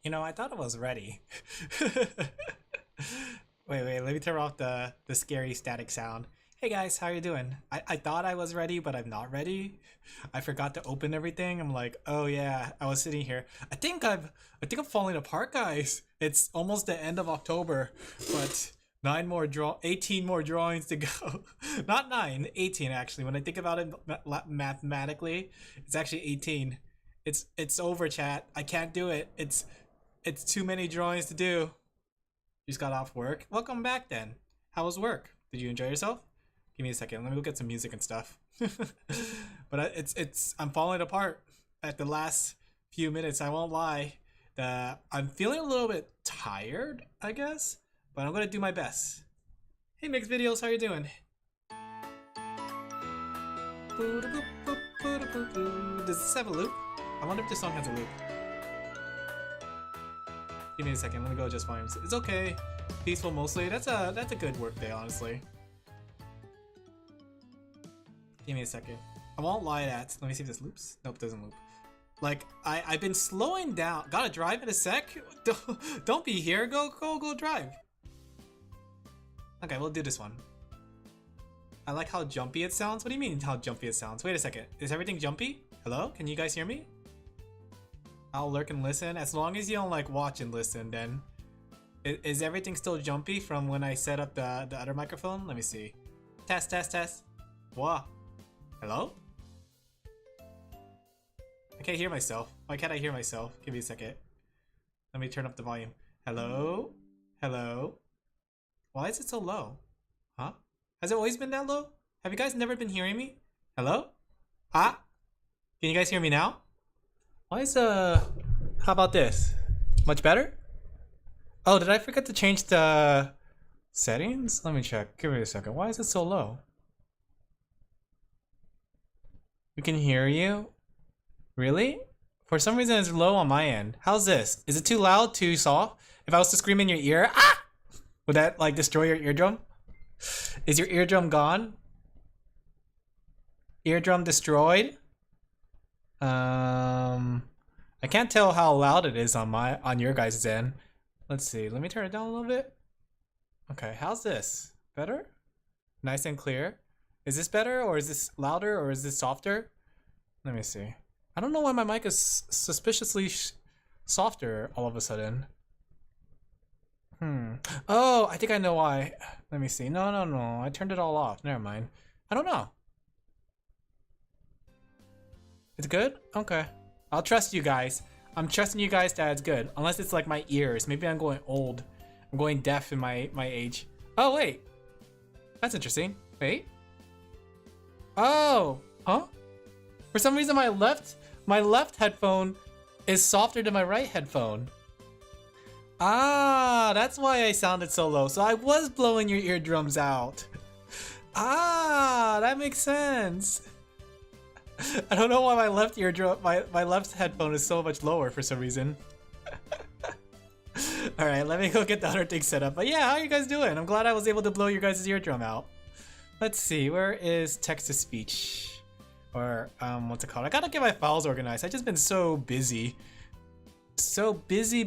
You know, I thought I was ready. Wait, let me turn off the scary static sound. Hey guys, how you doing? I thought I was ready, but I'm not ready. I forgot to open everything. I'm like, oh yeah, I was sitting here. I think I'm falling apart, guys. It's almost the end of October, but 18 more drawings to go. Not 9, 18 actually. When I think about it mathematically, it's actually 18. It's over, chat. I can't do it. It's too many drawings to do. Just got off work. Welcome back then. How was work? Did you enjoy yourself? Give me a second. Let me go get some music and stuff. But I'm falling apart at the last few minutes. I won't lie. I'm feeling a little bit tired, I guess, but I'm gonna do my best. Hey, Mixed Videos, how you doing? Does this have a loop? I wonder if this song has a loop. Give me a second. Let me go adjust volumes. It's okay. Peaceful mostly. That's a good work day, honestly. Give me a second. I won't lie at. Let me see if this loops. Nope, it doesn't loop. Like I've been slowing down. Gotta drive in a sec. Don't be here. Go drive. Okay, we'll do this one. I like how jumpy it sounds. What do you mean how jumpy it sounds? Wait a second. Is everything jumpy? Hello? Can you guys hear me? I'll lurk and listen. As long as you don't like watch and listen, then is everything still jumpy from when I set up the other microphone? Let me see. Test. Whoa. Hello? I can't hear myself. Why can't I hear myself? Give me a second. Let me turn up the volume. Hello? Hello? Why is it so low? Huh? Has it always been that low? Have you guys never been hearing me? Hello? Huh? Can you guys hear me now? Why is how about this? Much better? Oh, did I forget to change the settings? Let me check. Give me a second. Why is it so low? We can hear you? Really? For some reason it's low on my end. How's this? Is it too loud? Too soft? If I was to scream in your ear, ah! Would that like destroy your eardrum? Is your eardrum gone? Eardrum destroyed? I can't tell how loud it is on your guys' end. Let's see. Let me turn it down a little bit. Okay, how's this? Better? Nice and clear. Is this better, or is this louder, or is this softer? Let me see. I don't know why my mic is suspiciously softer all of a sudden. Oh, I think I know why. Let me see. No. I turned it all off. Never mind. I don't know. It's good? Okay. I'll trust you guys. I'm trusting you guys that it's good. Unless it's like my ears. Maybe I'm going old. I'm going deaf in my age. Oh, wait. That's interesting. Wait. Oh. Huh? For some reason my left headphone is softer than my right headphone. Ah, that's why I sounded so low. So I was blowing your eardrums out. Ah, that makes sense. I don't know why my left eardrum, my left headphone is so much lower for some reason. All right, let me go get the other thing set up. But yeah, how are you guys doing? I'm glad I was able to blow your guys' eardrum out. Let's see, where is text to speech? Or what's it called? I gotta get my files organized. I've just been so busy. So busy.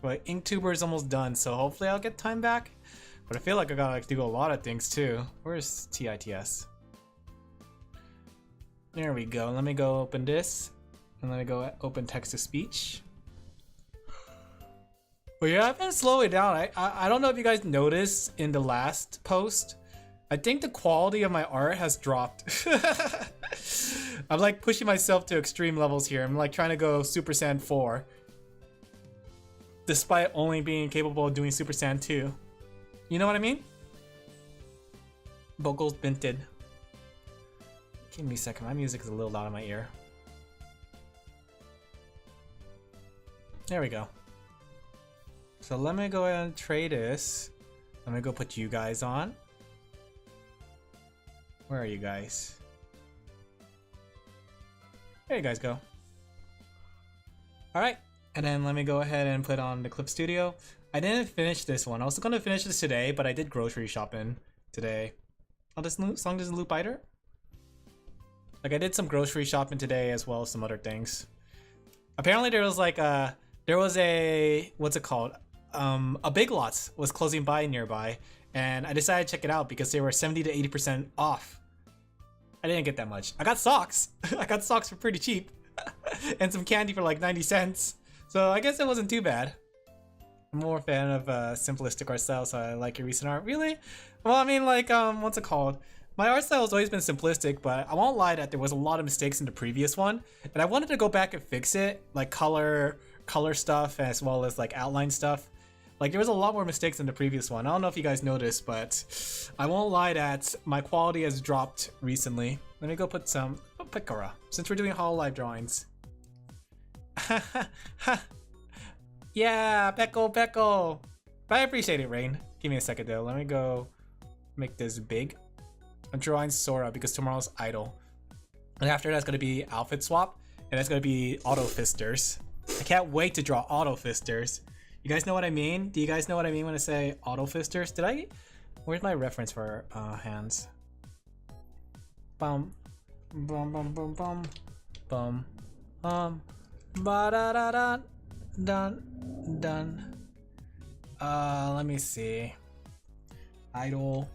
But Inktuber is almost done, so hopefully I'll get time back. But I feel like I gotta like, do a lot of things too. Where's TITS? There we go. Let me go open this. And let me go open text to speech. But yeah, I've been slowing down. I don't know if you guys noticed in the last post. I think the quality of my art has dropped. I'm like pushing myself to extreme levels here. I'm like trying to go Super Saiyan 4. Despite only being capable of doing Super Saiyan 2. You know what I mean? Vocals binted. Give me a second, my music is a little loud in my ear. There we go. So let me go ahead and trade this. Let me go put you guys on. Where are you guys? There you guys go. Alright, and then let me go ahead and put on the Clip Studio. I didn't finish this one. I was gonna finish this today, but I did grocery shopping today. Oh, this song doesn't loop either? Like I did some grocery shopping today as well as some other things. Apparently there was like there was a, what's it called? A Big Lots was closing by nearby, and I decided to check it out because they were 70 to 80% off. I didn't get that much. I got socks. I got socks for pretty cheap. And some candy for like 90 cents. So I guess it wasn't too bad. I'm more a fan of simplistic art style, so I like your recent art. Really? Well, I mean, like, what's it called? My art style has always been simplistic, but I won't lie that there was a lot of mistakes in the previous one, and I wanted to go back and fix it, like color stuff as well as like outline stuff. Like there was a lot more mistakes in the previous one. I don't know if you guys noticed, but I won't lie that my quality has dropped recently. Let me go put some Picora, since we're doing hololive drawings. Yeah, Pecco. But I appreciate it, Rain. Give me a second though. Let me go make this big. I'm drawing Sora because tomorrow's idol. And after that's gonna be outfit swap, and that's gonna be auto fisters. I can't wait to draw auto fisters. You guys know what I mean? Do you guys know what I mean when I say auto fisters? Did I? Where's my reference for hands? Bum, bum, bum, bum, bum, bum, ba da da da, done. Let me see. Idle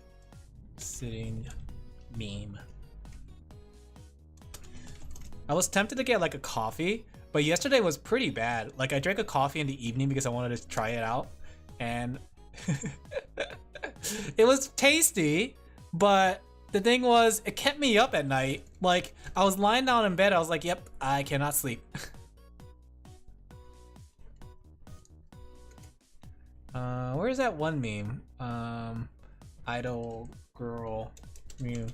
sitting meme. I was tempted to get like a coffee, but yesterday was pretty bad. Like I drank a coffee in the evening because I wanted to try it out, and it was tasty, but the thing was it kept me up at night. Like I was lying down in bed, I was like, yep, I cannot sleep. Where's that one meme? Idol girl meme.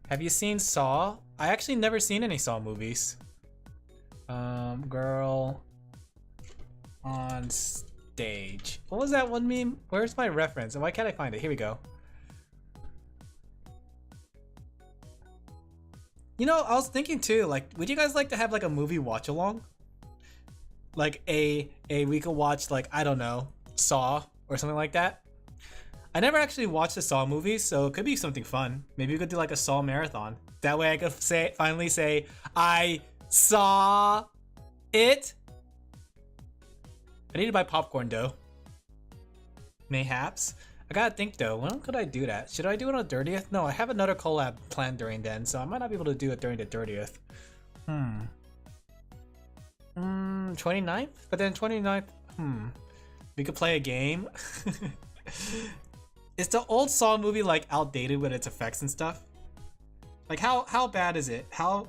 Have you seen Saw? I actually never seen any Saw movies. Girl on stage. What was that one meme? Where's my reference? Why can't I find it? Here we go. You know, I was thinking too, like, would you guys like to have like a movie watch along? Like we could watch, like, I don't know, Saw or something like that. I never actually watched the Saw movies, so it could be something fun. Maybe we could do like a Saw marathon. That way I could finally say, I saw it. I need to buy popcorn though. Mayhaps. I gotta think though, when could I do that? Should I do it on the 30th? No, I have another collab planned during then, so I might not be able to do it during the 30th. 29th? But then 29th, we could play a game. Is the old Saw movie like outdated with its effects and stuff? Like how bad is it? How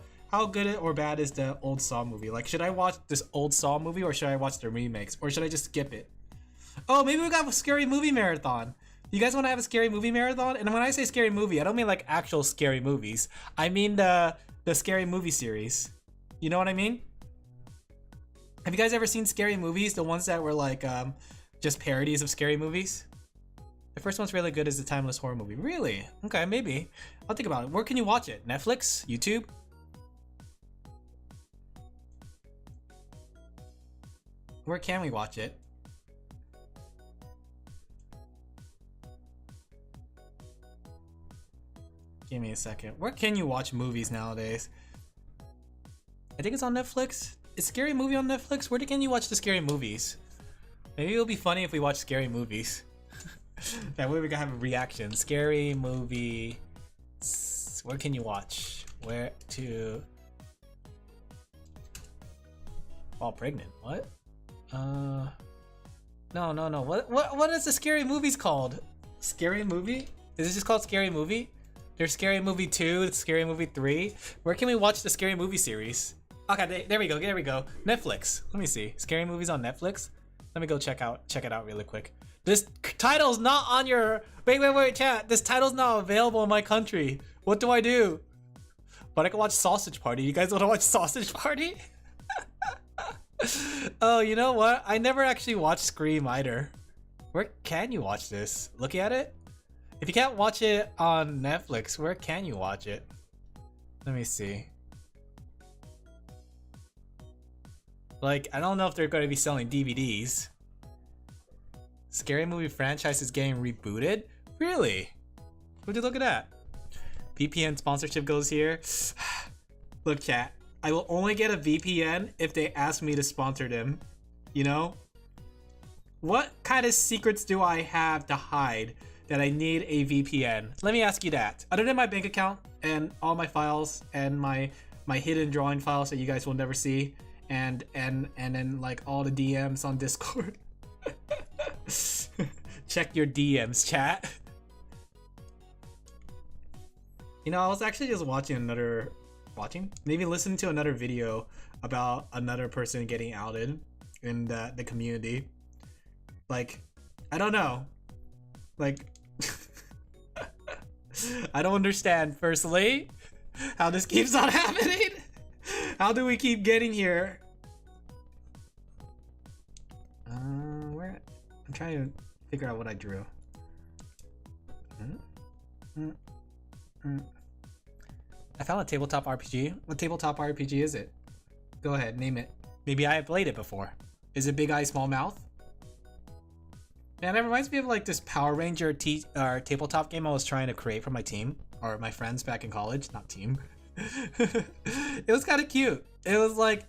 good or bad is the old Saw movie? Like should I watch this old Saw movie or should I watch the remakes? Or should I just skip it? Oh, maybe we got a scary movie marathon. You guys want to have a scary movie marathon? And when I say scary movie, I don't mean like actual scary movies. I mean the scary movie series. You know what I mean? Have you guys ever seen scary movies? The ones that were like just parodies of scary movies? The first one's really good, is the timeless horror movie. Really? Okay, maybe. I'll think about it. Where can you watch it? Netflix? YouTube? Where can we watch it? Give me a second. Where can you watch movies nowadays? I think it's on Netflix. Is Scary Movie on Netflix? Where can you watch the scary movies? Maybe it'll be funny if we watch scary movies. That way we can have a reaction. Scary movie. Where can you watch? Where to? Fall pregnant. What? No. What is the scary movies called? Scary movie? Is it just called Scary Movie? There's Scary Movie 2, Scary Movie 3. Where can we watch the Scary Movie series? Okay, there we go. Netflix. Let me see. Scary movies on Netflix. Let me go check it out really quick. This title's not on your... Wait, chat. This title's not available in my country. What do I do? But I can watch Sausage Party. You guys want to watch Sausage Party? Oh, you know what? I never actually watched Scream either. Where can you watch this? Looking at it? If you can't watch it on Netflix, where can you watch it? Let me see. Like, I don't know if they're going to be selling DVDs. Scary movie franchise is getting rebooted? Really? Would you look at that? VPN sponsorship goes here. Look, chat. I will only get a VPN if they ask me to sponsor them. You know? What kind of secrets do I have to hide that I need a VPN? Let me ask you that. Other than my bank account and all my files and my hidden drawing files that you guys will never see, and then like all the DMs on Discord. Check your DMs, chat. You know, I was actually just maybe listening to another video about another person getting outed in the community. Like, I don't know. Like, I don't understand, firstly, how this keeps on happening. How do we keep getting here? Where? I'm trying to figure out what I drew. I found a tabletop RPG. What tabletop RPG is it? Go ahead, name it. Maybe I have played it before. Is it Big Eye Small Mouth? Man, that reminds me of like this Power Ranger tabletop game I was trying to create for my team, or my friends back in college, not team. It was kind of cute. It was like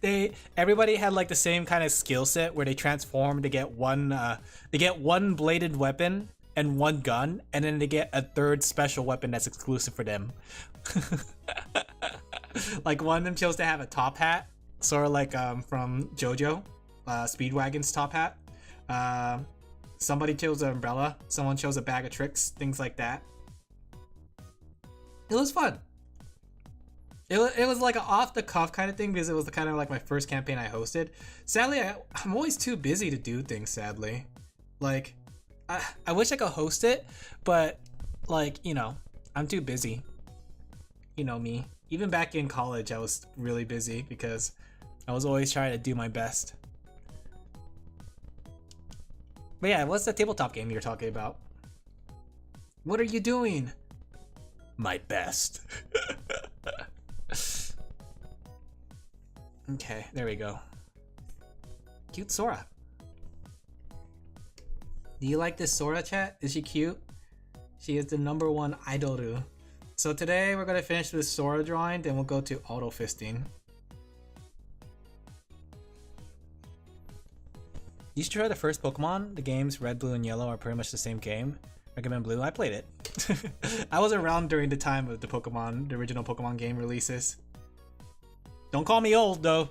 everybody had like the same kind of skill set where they transform to get one bladed weapon and one gun, and then they get a third special weapon that's exclusive for them. Like one of them chose to have a top hat, sort of like from JoJo, Speedwagon's top hat. Somebody chose an umbrella, someone chose a bag of tricks, things like that. It was fun. It was like an off-the-cuff kind of thing because it was kind of like my first campaign I hosted. Sadly, I'm always too busy to do things, sadly. Like, I wish I could host it, but, like, you know, I'm too busy. You know me. Even back in college, I was really busy because I was always trying to do my best. But yeah, what's the tabletop game you're talking about? What are you doing? My best. Okay, there we go. Cute Sora. Do you like this Sora, chat? Is she cute? She is the #1 idoru. So today we're gonna finish this Sora drawing, then we'll go to auto fisting. You should try the first Pokemon. The games Red, Blue, and Yellow are pretty much the same game. Recommend Blue. I played it. I was around during the time of the original Pokemon game releases. Don't call me old though.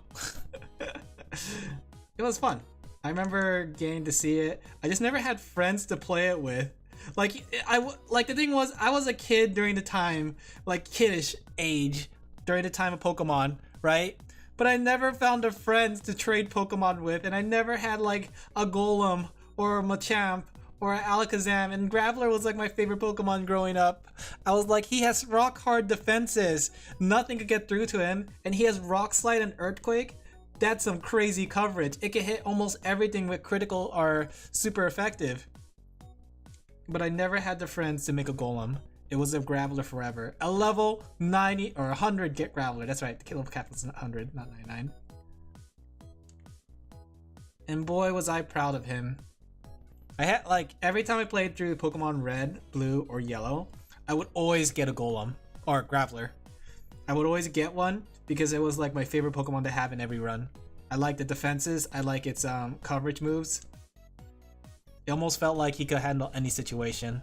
It was fun. I remember getting to see it. I just never had friends to play it with. Like the thing was, I was a kid during the time, like kiddish age, during the time of Pokemon, right? But I never found a friend to trade Pokemon with, and I never had like a Golem or a Machamp or an Alakazam, and Graveler was like my favorite Pokemon growing up. I was like, he has rock hard defenses, nothing could get through to him, and he has Rock Slide and Earthquake. That's some crazy coverage. It can hit almost everything with critical or super effective. But I never had the friends to make a Golem. It was a Graveler forever. A level 90 or 100 get Graveler. That's right, the kill cap was 100, not 99. And boy was I proud of him. I had like every time I played through Pokemon Red, Blue, or Yellow, I would always get a Golem or Graveler. I would always get one because it was like my favorite Pokemon to have in every run. I like the defenses, I like its coverage moves. It almost felt like he could handle any situation.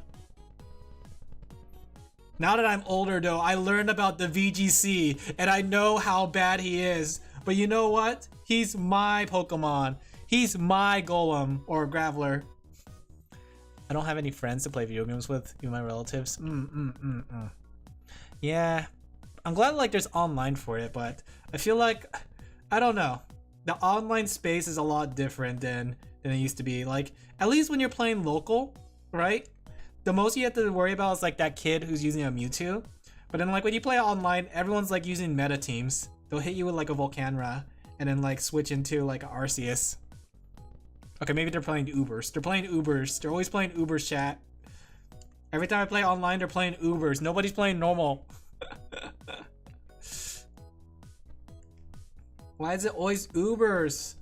Now that I'm older though, I learned about the VGC and I know how bad he is. But you know what? He's my Pokemon. He's my Golem or Graveler. I don't have any friends to play video games with, even my relatives. Yeah, I'm glad like there's online for it, but I feel like, I don't know. The online space is a lot different than it used to be. Like, at least when you're playing local, right? The most you have to worry about is like that kid who's using a Mewtwo. But then like when you play online, everyone's like using meta teams. They'll hit you with like a Volcanra and then like switch into like Arceus. Okay, maybe they're playing Ubers. They're playing Ubers. They're always playing Ubers, chat. Every time I play online, they're playing Ubers. Nobody's playing normal. Why is it always Ubers?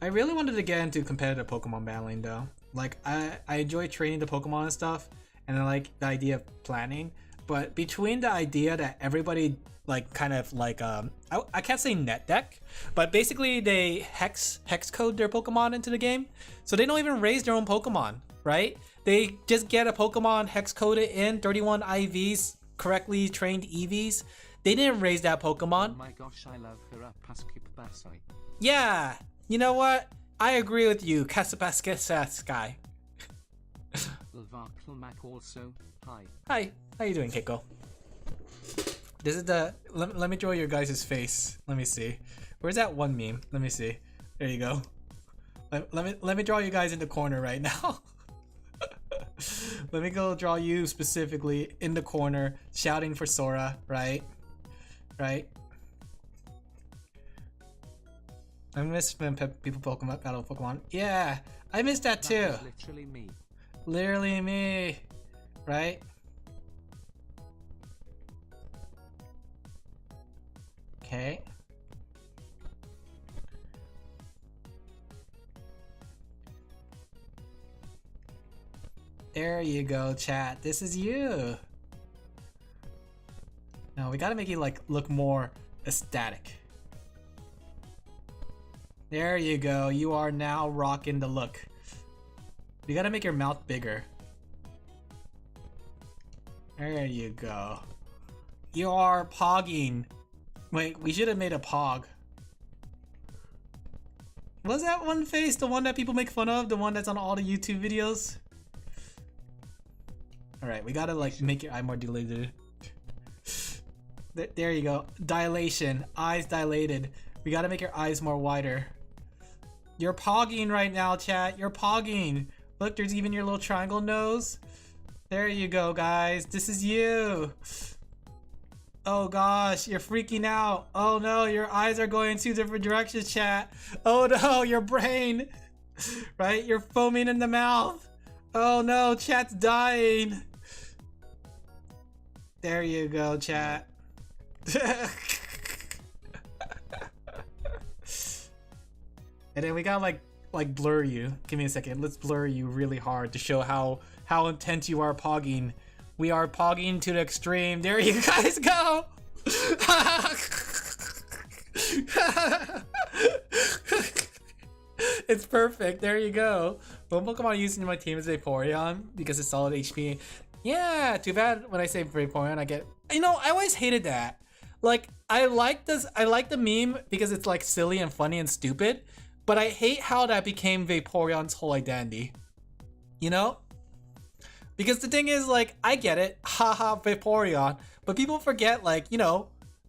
I really wanted to get into competitive Pokemon battling though. Like, I enjoy training the Pokemon and stuff, and I like the idea of planning. But between the idea that everybody like kind of like I can't say net deck, but basically they hex code their Pokemon into the game, so they don't even raise their own Pokemon, right? They just get a Pokemon hex coded in 31 IVs, correctly trained EVs. They didn't raise that Pokemon. Oh my gosh, I love her Paskipasai. Yeah, you know what? I agree with you, Kasapaskas guy. Mac also. Hi. Hi, how you doing, Keiko? This is the let me draw your guys' face. Let me see. Where's that one meme? Let me see. There you go. Let me draw you guys in the corner right now. Let me go draw you specifically in the corner, shouting for Sora, right? Right? I miss when people Pokemon battle Pokemon. Yeah, I missed that too. That is literally me. Literally me, right? Okay. There you go, chat. This is you. Now we gotta make you like look more aesthetic. There you go. You are now rocking the look. You gotta make your mouth bigger. There you go. You are pogging. Wait, we should have made a pog. Was that one face the one that people make fun of? The one that's on all the YouTube videos? Alright, we gotta like make your eye more dilated. There you go. Dilation. Eyes dilated. We gotta make your eyes more wider. You're pogging right now, chat. You're pogging. Look, there's even your little triangle nose. There you go, guys. This is you. Oh gosh, you're freaking out. Oh no, your eyes are going 2 different directions, chat. Oh no, your brain. Right? You're foaming in the mouth. Oh no, chat's dying. There you go, chat. And then we gotta like blur you. Give me a second. Let's blur you really hard to show how intense you are pogging. We are pogging to the extreme. There you guys go. It's perfect. There you go. One Pokemon using my team is Vaporeon because it's solid HP. Yeah, too bad when I say Vaporeon I get, you know, I always hated that. Like I like the meme because it's like silly and funny and stupid, but I hate how that became Vaporeon's whole identity. You know? Because the thing is, like, I get it, haha, Vaporeon, but people forget, like, you know,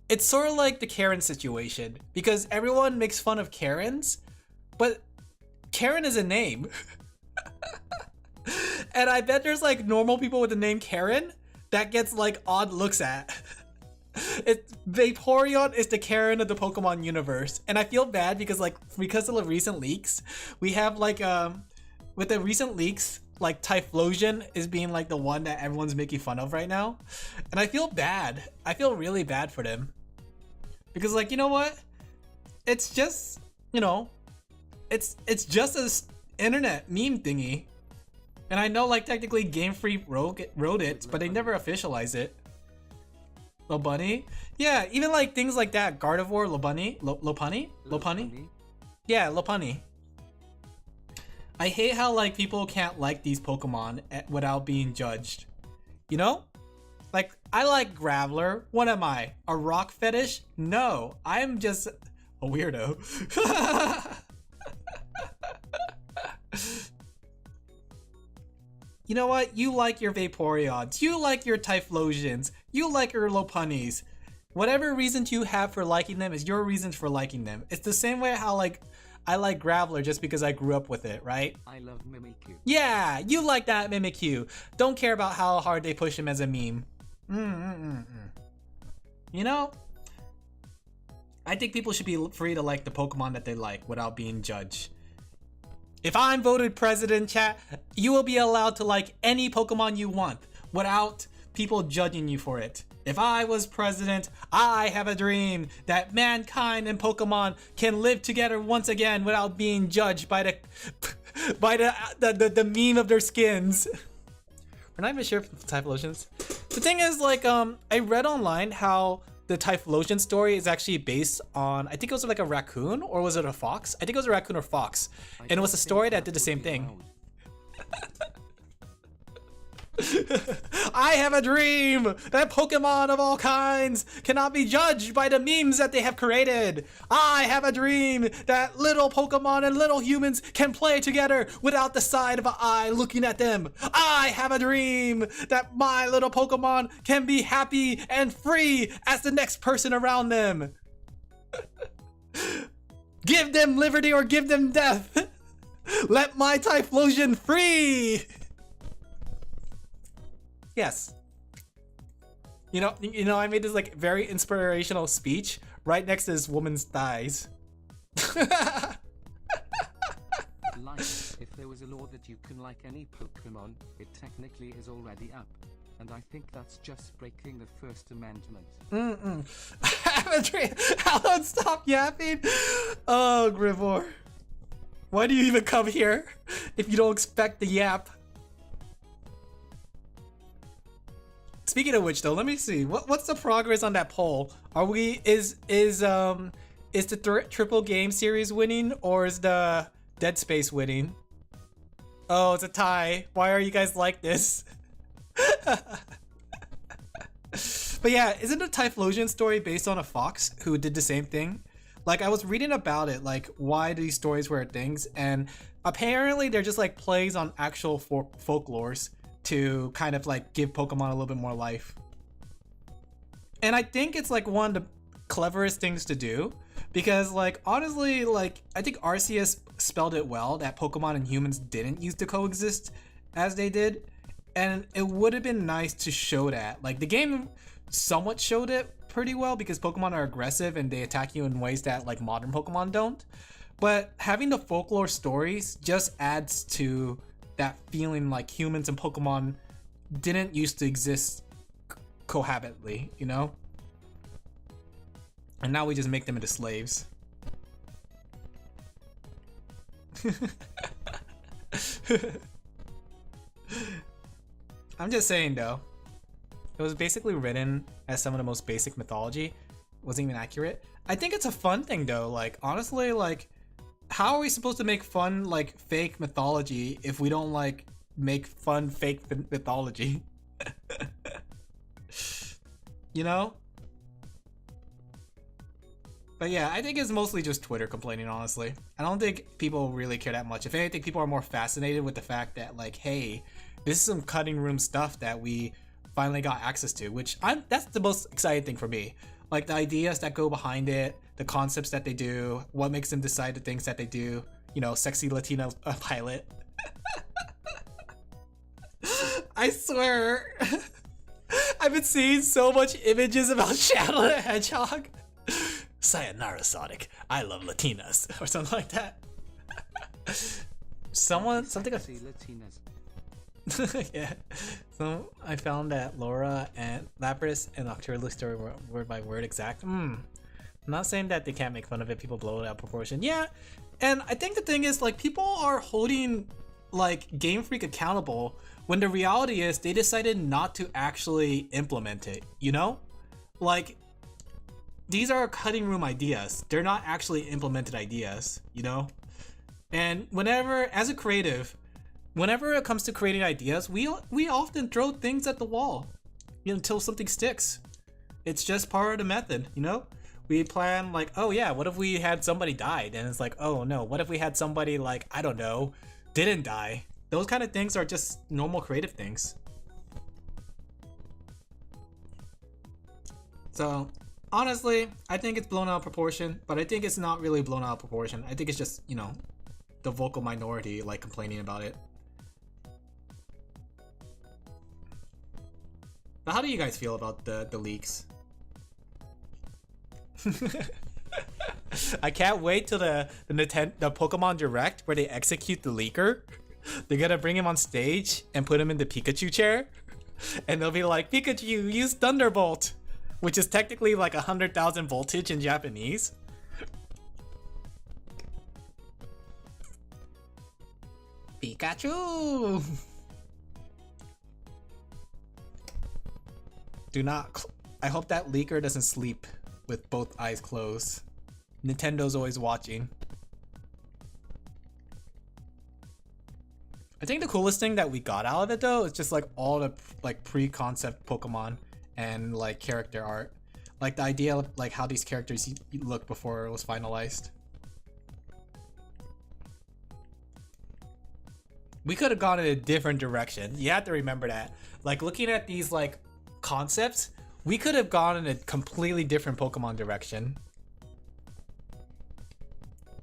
it's sort of like the Karen situation, because everyone makes fun of Karens, but Karen is a name. And I bet there's, like, normal people with the name Karen that gets, like, odd looks at. Vaporeon is the Karen of the Pokemon universe, and I feel bad because, like, because of the recent leaks, we have, like, with the recent leaks, like Typhlosion is being like the one that everyone's making fun of right now, and I feel bad. I feel really bad for them because, like, you know what? It's just, you know, it's just an internet meme thingy, and I know like technically Game Freak wrote it, but they never officialized it. Lobunny, yeah, even like things like that. Gardevoir, Lopunny, yeah, Lopunny. I hate how like people can't like these Pokemon without being judged. You know? Like, I like Graveler. What am I? A rock fetish? No, I'm just a weirdo. You know what? You like your Vaporeons. You like your Typhlosions. You like your Lopunnies. Whatever reasons you have for liking them is your reasons for liking them. It's the same way how like I like Graveler just because I grew up with it, right? I love Mimikyu. Yeah, you like that Mimikyu. Don't care about how hard they push him as a meme. You know, I think people should be free to like the Pokemon that they like without being judged. If I'm voted president, chat, you will be allowed to like any Pokemon you want without people judging you for it. If I was president, I have a dream that mankind and Pokemon can live together once again without being judged by the meme of their skins. We're not even sure if Typhlosions. The thing is, like, I read online how the Typhlosion story is actually based on, I think it was like a raccoon, or was it a fox? I think it was a raccoon or fox, and it was a story that did the same thing. I have a dream that Pokemon of all kinds cannot be judged by the memes that they have created. I have a dream that little Pokemon and little humans can play together without the side of an eye looking at them. I have a dream that my little Pokemon can be happy and free as the next person around them. Give them liberty or give them death. Let my Typhlosion free. Yes. You know, I made this like very inspirational speech right next to this woman's thighs. Like, if there was a law that you can like any Pokemon, it technically is already up. And I think that's just breaking the First Amendment. I have a dream. Alan, stop yapping. Oh, Grivor. Why do you even come here if you don't expect the yap? Speaking of which, though, let me see. What's the progress on that poll? Are we is the triple game series winning, or is the Dead Space winning? Oh, it's a tie. Why are you guys like this? But yeah, isn't the Typhlosion story based on a fox who did the same thing? Like, I was reading about it, like why these stories were things, and apparently they're just like plays on actual folklores to kind of like give Pokemon a little bit more life. And I think it's like one of the cleverest things to do, because like honestly, like I think Arceus spelled it well that Pokemon and humans didn't used to coexist as they did, and it would have been nice to show that. Like the game somewhat showed it pretty well because Pokemon are aggressive and they attack you in ways that like modern Pokemon don't, but having the folklore stories just adds to that feeling like humans and Pokemon didn't used to exist cohabitantly, you know? And now we just make them into slaves. I'm just saying though, it was basically written as some of the most basic mythology. It wasn't even accurate. I think it's a fun thing though, like honestly, like how are we supposed to make fun like fake mythology if we don't like make fun fake mythology? You know? But yeah, I think it's mostly just Twitter complaining, honestly. I don't think people really care that much. If anything, people are more fascinated with the fact that like, hey, this is some cutting room stuff that we finally got access to, which that's the most exciting thing for me. Like the ideas that go behind it, the concepts that they do, what makes them decide the things that they do. You know, sexy Latina pilot. I swear, I've been seeing so much images about Shadow the Hedgehog. Sayonara, Sonic. I love Latinas, or something like that. Something. Latinas. Yeah. So I found that Laura and Lapras and Octoro's story were word by word exact. I'm not saying that they can't make fun of it. People blow it out of proportion. Yeah, and I think the thing is like people are holding like Game Freak accountable when the reality is they decided not to actually implement it. You know, like these are cutting room ideas. They're not actually implemented ideas. You know, and whenever as a creative. Whenever it comes to creating ideas, we often throw things at the wall, you know, until something sticks. It's just part of the method, you know? We plan like, oh yeah, what if we had somebody died? And it's like, oh no, what if we had somebody like, I don't know, didn't die? Those kind of things are just normal creative things. So honestly, I think it's blown out of proportion, but I think it's not really blown out of proportion. I think it's just, you know, the vocal minority like complaining about it. But how do you guys feel about the leaks? I can't wait till the Pokemon Direct where they execute the leaker. They're gonna bring him on stage and put him in the Pikachu chair, and they'll be like, Pikachu, use Thunderbolt, which is technically like 100,000 voltage in Japanese. Pikachu! Do not I hope that leaker doesn't sleep with both eyes closed. Nintendo's always watching. I think the coolest thing that we got out of it though is just like all the like pre-concept Pokemon and like character art. Like the idea of like how these characters look before it was finalized. We could have gone in a different direction. You have to remember that. Like looking at these like concepts, we could have gone in a completely different Pokemon direction.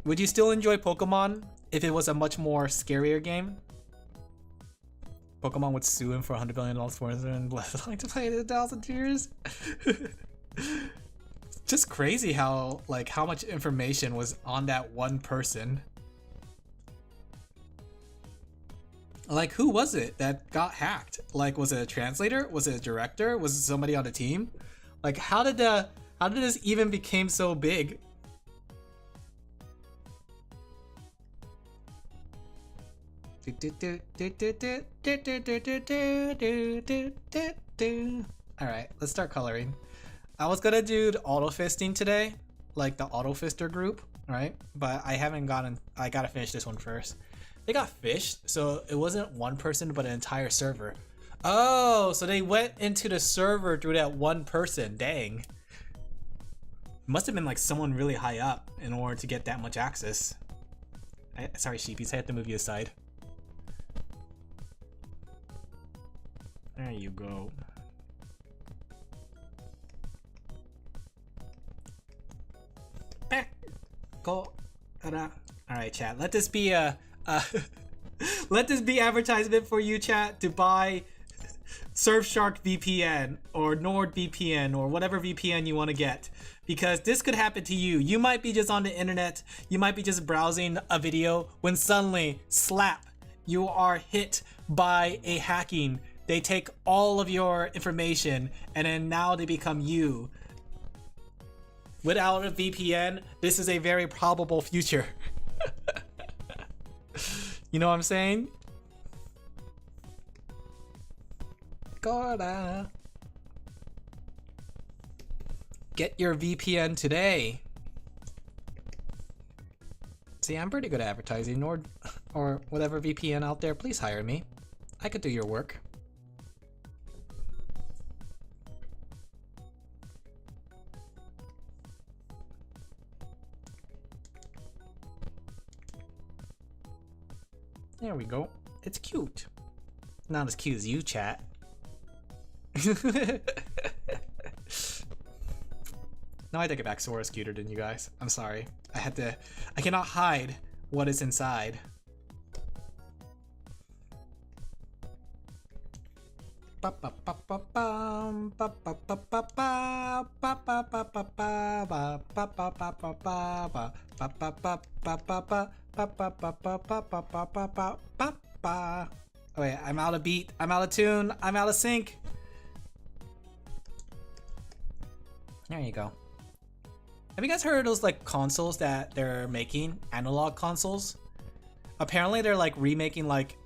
Would you still enjoy Pokemon if it was a much more scarier game? Pokemon would sue him for $100 billion for it and like to play it in 1,000 years. Just crazy how like how much information was on that one person. Like who was it that got hacked? Like was it a translator? Was it a director? Was it somebody on the team? Like how did this even became so big? Alright, let's start coloring. I was gonna do the auto fisting today, like the auto fister group, right? But I haven't gotten, I gotta finish this one first. They got fished, so it wasn't one person but an entire server. Oh, so they went into the server through that one person, dang. Must have been like someone really high up in order to get that much access. Sorry sheepies, I had to move you aside. There you go. Go. Alright chat, let this be a let this be advertisement for you chat to buy Surfshark VPN or NordVPN or whatever VPN you want to get, because this could happen to you. You might be just on the internet, you might be just browsing a video when suddenly slap, you are hit by a hacking. They take all of your information and then now they become you. Without a VPN, this is a very probable future. You know what I'm saying? Gotta get your VPN today. See, I'm pretty good at advertising. Nord or whatever VPN out there, please hire me. I could do your work. There we go. It's cute. Not as cute as you, chat. No, I take it back. Sora's cuter than you guys. I'm sorry. I cannot hide what is inside. Oh wait, I'm out of beat, I'm out of tune, I'm out of sync. There you go. Have you guys heard of those like consoles that they're making? Analog consoles? Apparently they're like remaking like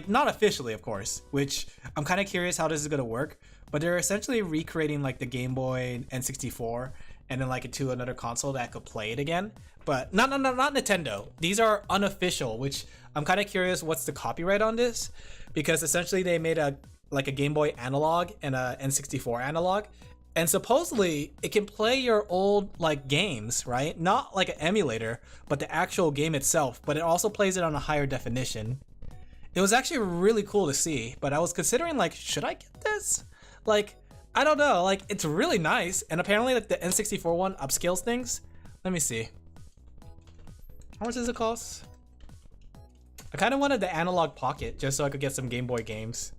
not officially of course, which I'm kind of curious how this is gonna work, but they're essentially recreating like the Game Boy N64 and then like into another console that could play it again. But not Nintendo. These are unofficial, which I'm kind of curious what's the copyright on this, because essentially they made a Game Boy analog and a N64 analog, and supposedly it can play your old like games, right? Not like an emulator, but the actual game itself, but it also plays it on a higher definition. It was actually really cool to see, but I was considering like, should I get this? Like, I don't know, like it's really nice, and apparently like the N64 one upscales things. Let me see. How much does it cost? I kind of wanted the analog pocket just so I could get some Game Boy games.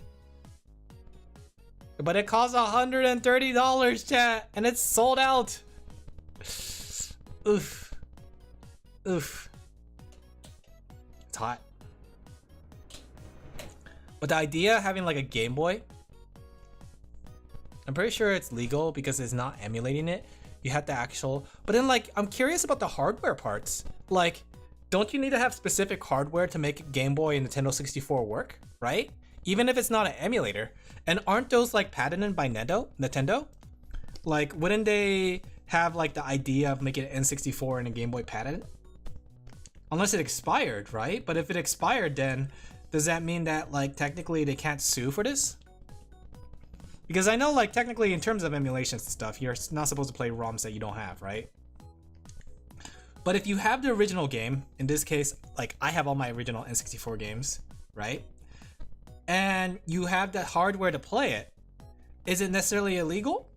But it costs $130, chat, and it's sold out. Oof. Oof. It's hot. But the idea of having like a Game Boy, I'm pretty sure it's legal because it's not emulating it. You have the actual, but then like, I'm curious about the hardware parts. Like, don't you need to have specific hardware to make Game Boy and Nintendo 64 work, right? Even if it's not an emulator. And aren't those like patented by Nintendo? Like, wouldn't they have like the idea of making an N64 and a Game Boy patent? Unless it expired, right? But if it expired, then does that mean that like technically they can't sue for this? Because I know like technically in terms of emulations and stuff, you're not supposed to play ROMs that you don't have, right? But if you have the original game, in this case, like I have all my original N64 games, right? And you have the hardware to play it, is it necessarily illegal?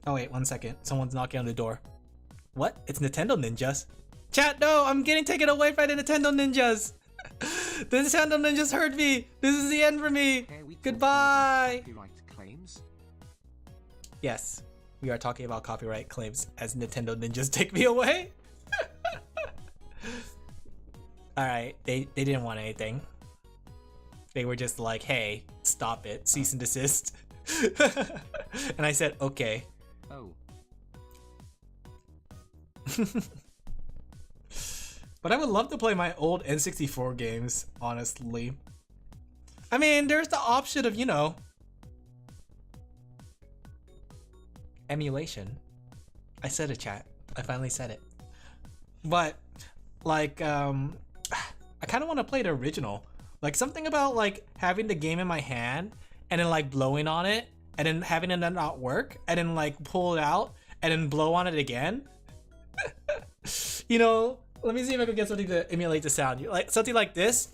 Oh wait, 1 second. Someone's knocking on the door. What? It's Nintendo Ninjas. Chat, no, I'm getting taken away by the Nintendo Ninjas. The Nintendo Ninjas heard me. This is the end for me. Goodbye. Copyright claims? Yes, we are talking about copyright claims as Nintendo Ninjas take me away. Alright, they didn't want anything. They were just like, hey, stop it, cease and desist. And I said, okay. Oh. But I would love to play my old N64 games, honestly. I mean, there's the option of, you know, emulation. I said it, chat. I finally said it. But, like, I kind of want to play the original. Like, something about, like, having the game in my hand and then, like, blowing on it and then having it not work and then, like, pull it out and then blow on it again. You know, let me see if I can get something to emulate the sound. Like something like this.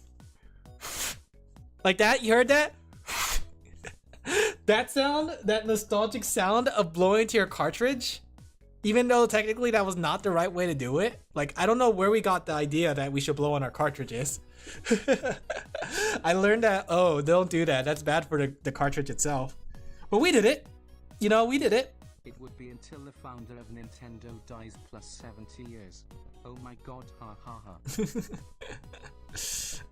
Like that, you heard that? That sound, that nostalgic sound of blowing to your cartridge, even though technically that was not the right way to do it. Like, I don't know where we got the idea that we should blow on our cartridges. I learned that, oh, don't do that. That's bad for the cartridge itself. But we did it. You know, we did it. It would be until the founder of Nintendo dies plus 70 years. Oh my god, ha ha ha.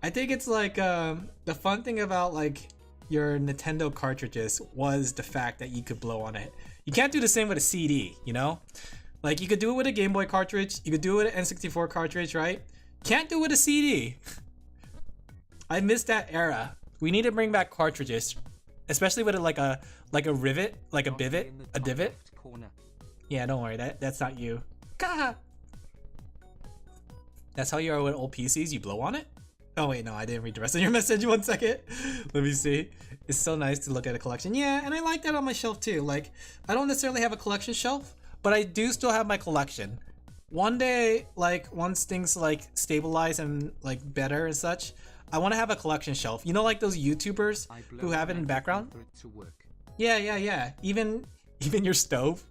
I think it's like, the fun thing about like your Nintendo cartridges was the fact that you could blow on it. You can't do the same with a CD, you know? Like you could do it with a Game Boy cartridge, you could do it with an N64 cartridge, right? Can't do it with a CD. I miss that era. We need to bring back cartridges, especially with like a rivet, like a divot. Yeah, don't worry, that's not you. Gah! That's how you are with old PCs, you blow on it? Oh wait, no, I didn't read the rest of your message. 1 second. Let me see. It's so nice to look at a collection. Yeah, and I like that on my shelf too. Like, I don't necessarily have a collection shelf, but I do still have my collection. One day, like, once things like stabilize and like better and such, I want to have a collection shelf. You know, like those YouTubers who have it in the background? Yeah. Even your stove.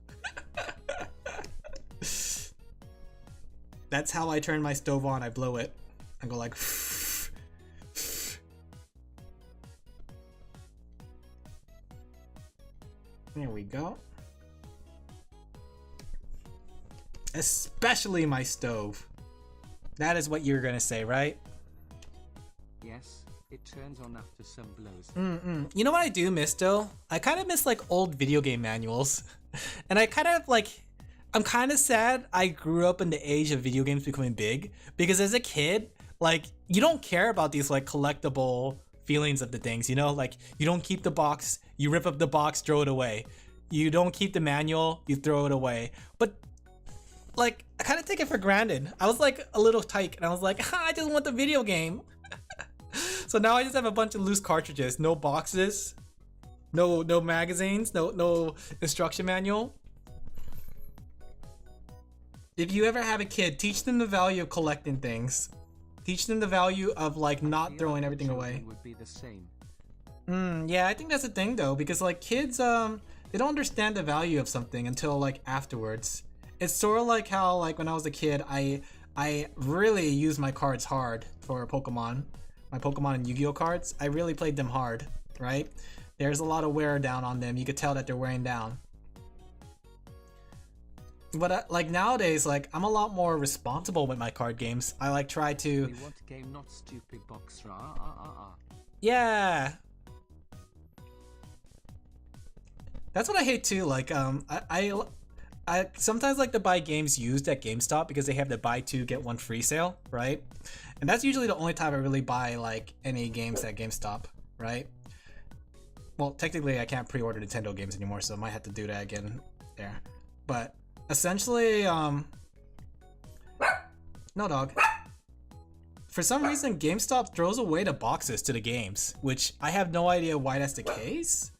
That's how I turn my stove on. I blow it. I go like. There we go. Especially my stove. That is what you're gonna say, right? Yes, it turns on after some blows. You know what I do miss though? I kind of miss like old video game manuals. And I kind of like, I'm kind of sad I grew up in the age of video games becoming big, because as a kid, like, you don't care about these like collectible feelings of the things, you know? Like, you don't keep the box, you rip up the box, throw it away. You don't keep the manual, you throw it away. But like, I kind of take it for granted. I was like a little tyke and I was like, I just want the video game. So now I just have a bunch of loose cartridges, no boxes, no magazines, no instruction manual. If you ever have a kid, teach them the value of collecting things. Teach them the value of like not throwing everything away. Would be the same. Yeah, I think that's the thing though, because like kids, they don't understand the value of something until like afterwards. It's sort of like how like when I was a kid, I really used my cards hard for Pokemon. My Pokemon and Yu-Gi-Oh cards, I really played them hard, right? There's a lot of wear down on them. You could tell that they're wearing down. But like nowadays, like I'm a lot more responsible with my card games. I like try to. We want a game, not stupid box. Yeah. That's what I hate too. Like I sometimes like to buy games used at GameStop because they have the buy two get one free sale, right? And that's usually the only time I really buy like any games at GameStop, right? well, technically I can't pre-order Nintendo games anymore, so I might have to do that again there. But essentially, no dog. For some reason, GameStop throws away the boxes to the games, which I have no idea why that's the case.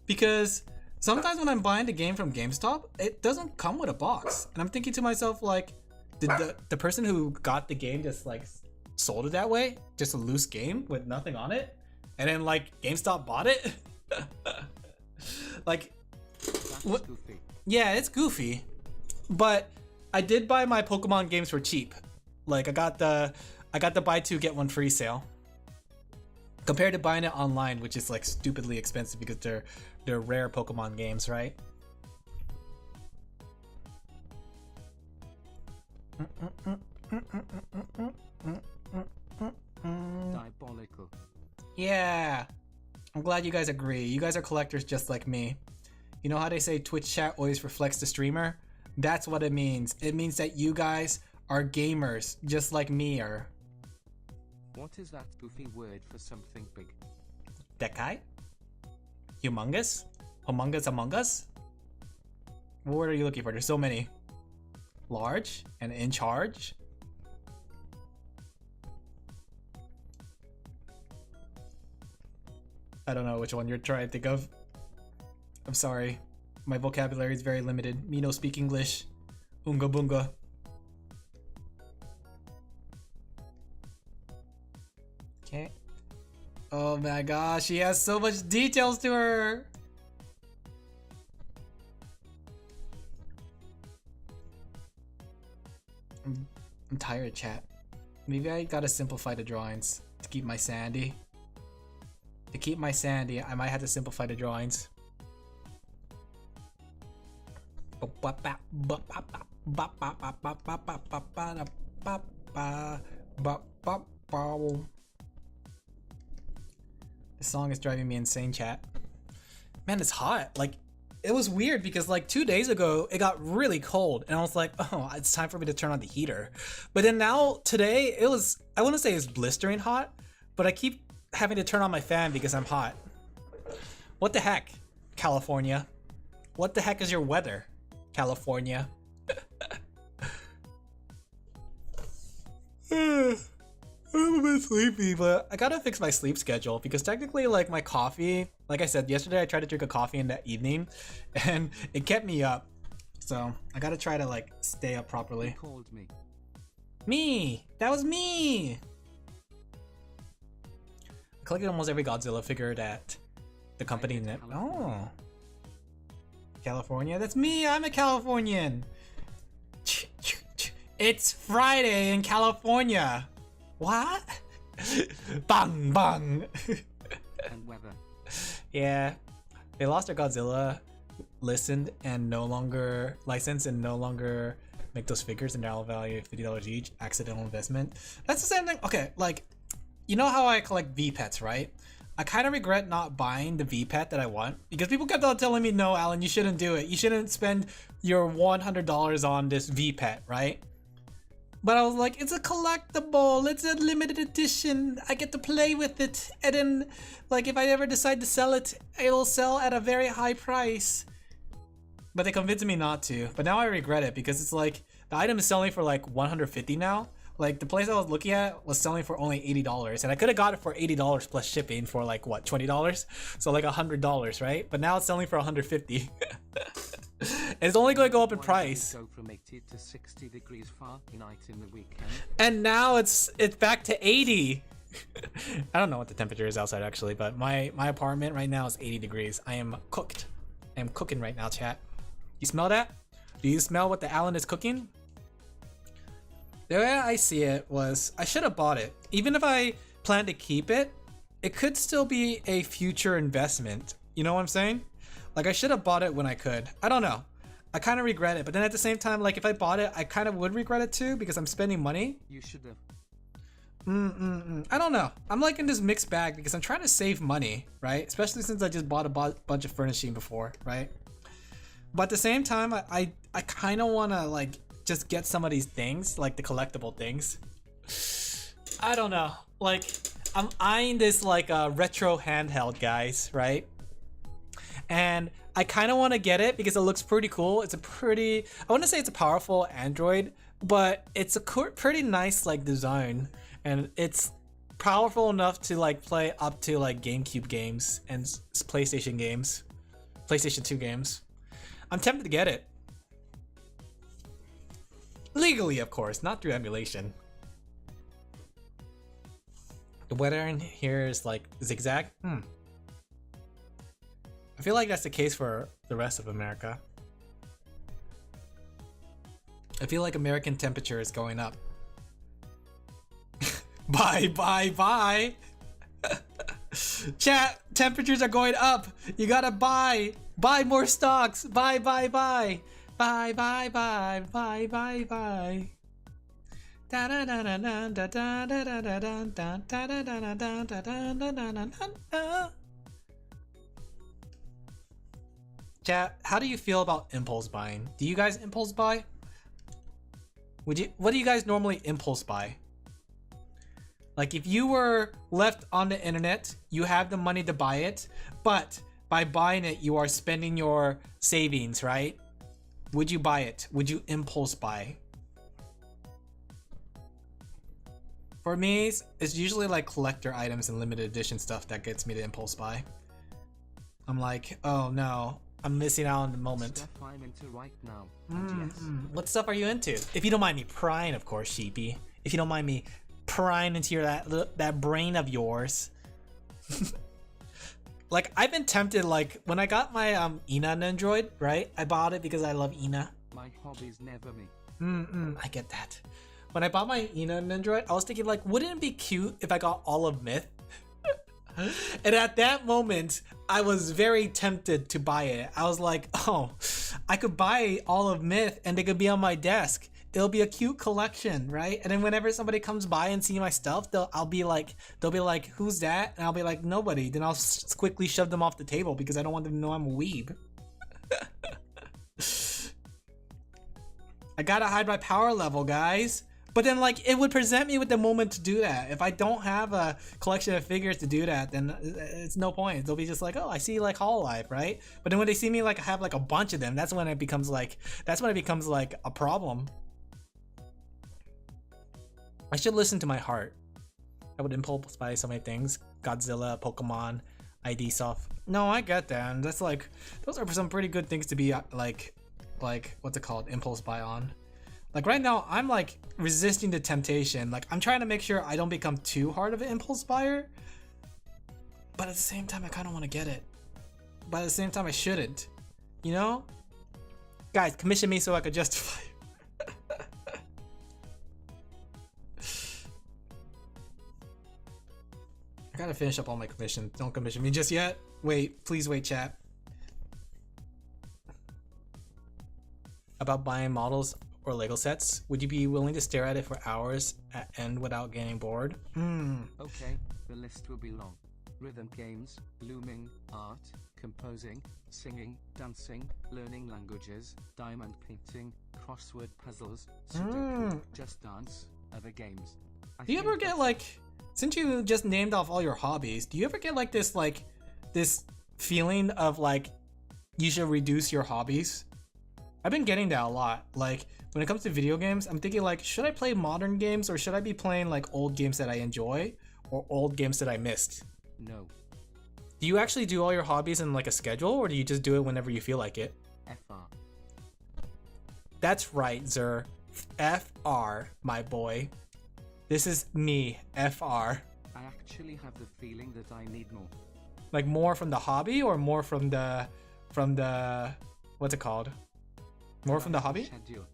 Because sometimes when I'm buying the game from GameStop, it doesn't come with a box. And I'm thinking to myself, like, did the person who got the game just like sold it that way? Just a loose game with nothing on it? And then like GameStop bought it? Like, what? Yeah, it's goofy. But I did buy my Pokemon games for cheap. Like I got the buy two get one free sale. Compared to buying it online, which is like stupidly expensive because they're rare Pokemon games, right? Diabolical. Yeah. I'm glad you guys agree. You guys are collectors just like me. You know how they say Twitch chat always reflects the streamer? That's what it means. It means that you guys are gamers just like me are. What is that goofy word for something big? Dekai? Humongous? Humongous Among Us? What word are you looking for? There's so many. Large and in charge? I don't know which one you're trying to think of. I'm sorry. My vocabulary is very limited. Me no speak English. Unga bunga. Okay. Oh my gosh, she has so much details to her. I'm tired, chat. Maybe I gotta simplify the drawings to keep my sanity. To keep my sanity, I might have to simplify the drawings. This song is driving me insane, chat. Man, it's hot. Like, it was weird because like 2 days ago, it got really cold and I was like, oh, it's time for me to turn on the heater. But then now, today, it was, I wouldn't say it's blistering hot, but I keep having to turn on my fan because I'm hot. What the heck, California? What the heck is your weather, California? I'm a bit sleepy, but I gotta fix my sleep schedule because technically, like, my coffee, like I said, yesterday I tried to drink a coffee in the evening and it kept me up. So I gotta try to, like, stay up properly. You called me. Me! That was me! I collected almost every Godzilla figure that the company... Oh! California? That's me! I'm a Californian! It's Friday in California! What? Bang bang! And weather. Yeah. They lost their Godzilla license and no longer make those figures and they're all valued $50 each. Accidental investment. That's the same thing. Okay, like, you know how I collect V-Pets, right? I kind of regret not buying the V-Pet that I want because people kept on telling me, no, Alan, you shouldn't do it. You shouldn't spend your $100 on this V-Pet, right? But I was like, it's a collectible, it's a limited edition, I get to play with it, and then, like, if I ever decide to sell it, it'll sell at a very high price. But they convinced me not to, but now I regret it, because it's like, the item is selling for like $150 now. Like, the place I was looking at was selling for only $80, and I could have got it for $80 plus shipping for like, what, $20? So like $100, right? But now it's selling for $150. It's only going to go up in price. Go from 80 to 60 degrees Fahrenheit in the weekend. And now it's back to 80. I don't know what the temperature is outside actually, but my apartment right now is 80 degrees. I am cooked. I am cooking right now, chat. You smell that? Do you smell what the Alan is cooking? The way I see it was I should have bought it. Even if I plan to keep it, it could still be a future investment. You know what I'm saying? Like, I should have bought it when I could. I don't know. I kind of regret it, but then at the same time, like, if I bought it, I kind of would regret it too because I'm spending money. You should have. I don't know. I'm like in this mixed bag because I'm trying to save money, right? Especially since I just bought a bunch of furnishing before, right? But at the same time, I kind of want to, like, just get some of these things, like the collectible things. I don't know. Like, I'm eyeing this, like, retro handheld, guys, right? and I kind of want to get it because it looks pretty cool. It's a pretty, I want to say it's a powerful Android, but it's a pretty nice like design, and it's powerful enough to like play up to like GameCube games and PlayStation games, PlayStation 2 games. I'm tempted to get it. Legally, of course, not through emulation. The weather in here is like zigzag. I feel like that's the case for the rest of America. I feel like American temperature is going up. Buy. Chat, temperatures are going up. You gotta buy more stocks. Buy. Chat, how do you feel about impulse buying? Do you guys impulse buy? What do you guys normally impulse buy? Like if you were left on the internet, you have the money to buy it, but by buying it, you are spending your savings, right? Would you buy it? Would you impulse buy? For me, it's usually like collector items and limited edition stuff that gets me to impulse buy. I'm like, oh no, I'm missing out on the moment. Stuff I'm into right now. What stuff are you into? If you don't mind me prying, of course, Sheepy. If you don't mind me prying into that brain of yours. Like I've been tempted, like when I got my Ina Nendroid, right? I bought it because I love Ina. My hobby's never me. I get that. When I bought my Ina Nendroid, I was thinking like, wouldn't it be cute if I got all of Myth? And at that moment, I was very tempted to buy it. I was like, oh, I could buy all of Myth and they could be on my desk. It'll be a cute collection, right? And then whenever somebody comes by and see my stuff, they'll be like, who's that? And I'll be like, nobody. Then I'll quickly shove them off the table because I don't want them to know I'm a weeb. I gotta hide my power level, guys. But then like it would present me with the moment to do that. If I don't have a collection of figures to do that, then it's no point. They'll be just like, oh, I see like Hololive, right? But then when they see me like have like a bunch of them, that's when it becomes like a problem. I should listen to my heart. I would impulse buy so many things. Godzilla, Pokemon, ID soft. No, I get that. And that's like, those are some pretty good things to be like what's it called? Impulse buy on. Like right now, I'm like resisting the temptation. Like I'm trying to make sure I don't become too hard of an impulse buyer. But at the same time, I kind of want to get it. But at the same time, I shouldn't. You know? Guys, commission me so I could justify. I gotta finish up all my commissions. Don't commission me just yet. Wait, please wait, chat. About buying models or Lego sets, would you be willing to stare at it for hours at end without getting bored? Okay, the list will be long. Rhythm games, looming, art, composing, singing, dancing, learning languages, diamond painting, crossword puzzles, Sudoku, Just Dance, other games. Do you ever get like, since you just named off all your hobbies, do you ever get like this feeling of like you should reduce your hobbies? I've been getting that a lot. Like when it comes to video games, I'm thinking like, should I play modern games or should I be playing like old games that I enjoy or old games that I missed? No. Do you actually do all your hobbies in like a schedule or do you just do it whenever you feel like it? FR. That's right, Zer. FR, my boy. This is me, FR. I actually have the feeling that I need more. Like more from the hobby or more from the what's it called? More from the hobby? Schedule.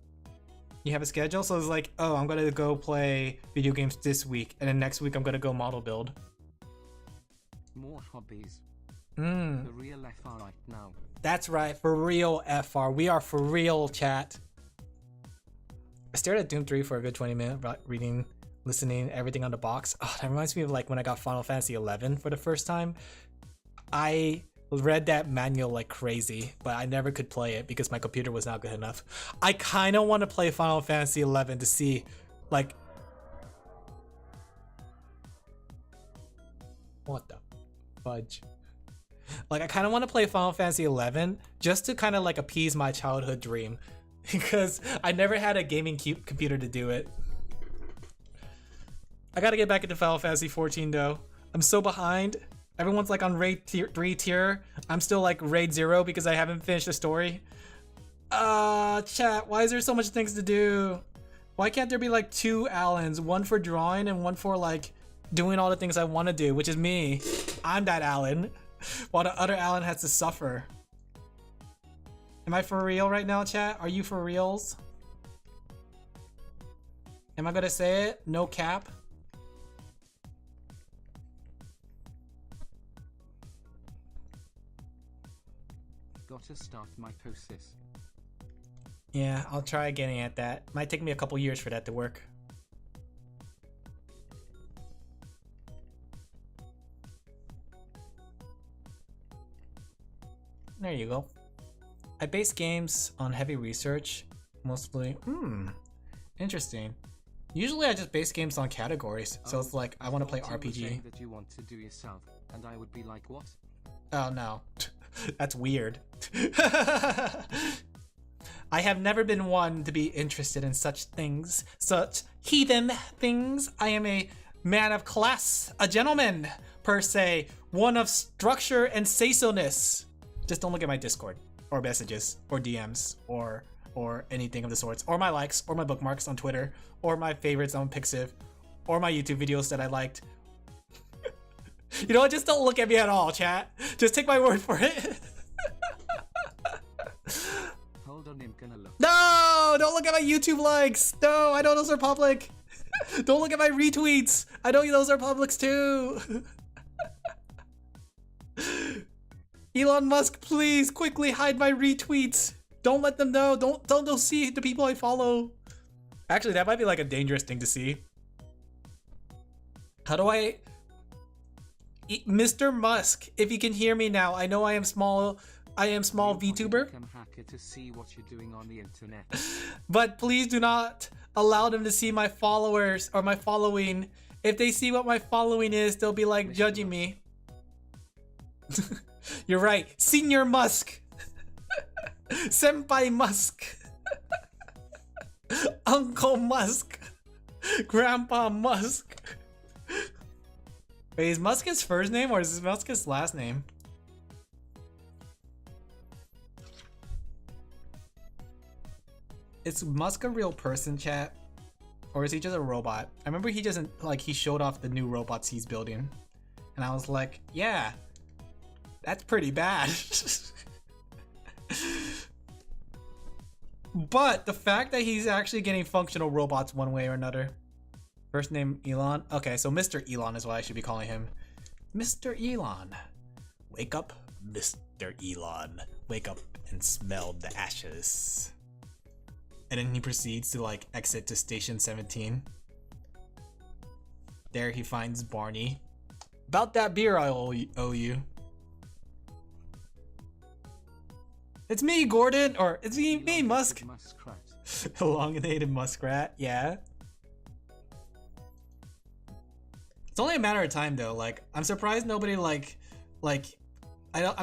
You have a schedule? So it's like, oh, I'm gonna go play video games this week, and then next week I'm gonna go model build. More hobbies. The real FR right now. That's right, for real FR. We are for real, chat. I stared at Doom 3 for a good 20 minutes, reading, listening, everything on the box. Oh, that reminds me of like when I got Final Fantasy 11 for the first time. I read that manual like crazy, but I never could play it because my computer was not good enough. I kind of want to play Final Fantasy 11 to see like what the fudge. Like, I kind of want to play Final Fantasy 11 just to kind of like appease my childhood dream, because I never had a gaming computer to do it. I gotta get back into Final Fantasy 14 though. I'm so behind. Everyone's like on raid 3 tier. I'm still like raid 0 because I haven't finished the story. Chat, why is there so much things to do? Why can't there be like 2 Alans? One for drawing and one for like doing all the things I want to do, which is me. I'm that Alan, while the other Alan has to suffer. Am I for real right now, chat? Are you for reals? Am I gonna say it? No cap? Gotta start mitosis. Yeah, I'll try getting at that. Might take me a couple years for that to work. There you go. I base games on heavy research, mostly. Interesting. Usually I just base games on categories, so it's like I want to play RPG. That you want to do yourself, and I would be like, what? Oh no, that's weird. I have never been one to be interested in such things, such heathen things. I am a man of class, a gentleman, per se, one of structure and say-so-ness. Just don't look at my Discord, or messages, or DMs, or anything of the sorts, or my likes, or my bookmarks on Twitter, or my favorites on Pixiv, or my YouTube videos that I liked. You know what? Just don't look at me at all, chat. Just take my word for it. Hold on, I'm gonna look. No! Don't look at my YouTube likes! No, I know those are public! Don't look at my retweets! I know those are publics too! Elon Musk, please quickly hide my retweets! Don't let them know! Don't see the people I follow! Actually, that might be like a dangerous thing to see. How do I... Mr. Musk, if you can hear me now, I know I am small VTuber. Become hacker to see what you're doing on the internet. But please do not allow them to see my followers or my following. If they see what my following is, they'll be like judging me. You're right. Senior Musk. Senpai Musk. Uncle Musk. Grandpa Musk. Wait, is Musk his first name or is Musk his last name? Is Musk a real person, chat? Or is he just a robot? I remember he just, like, he showed off the new robots he's building. And I was like, yeah, that's pretty bad. But the fact that he's actually getting functional robots one way or another. First name Elon? Okay, so Mr. Elon is what I should be calling him. Mr. Elon. Wake up, Mr. Elon. Wake up and smell the ashes. And then he proceeds to like exit to station 17. There he finds Barney. About that beer I owe you. It's me, Gordon, or it's me, Musk. Elongated muskrat, yeah. It's only a matter of time though. Like, I'm surprised nobody I'm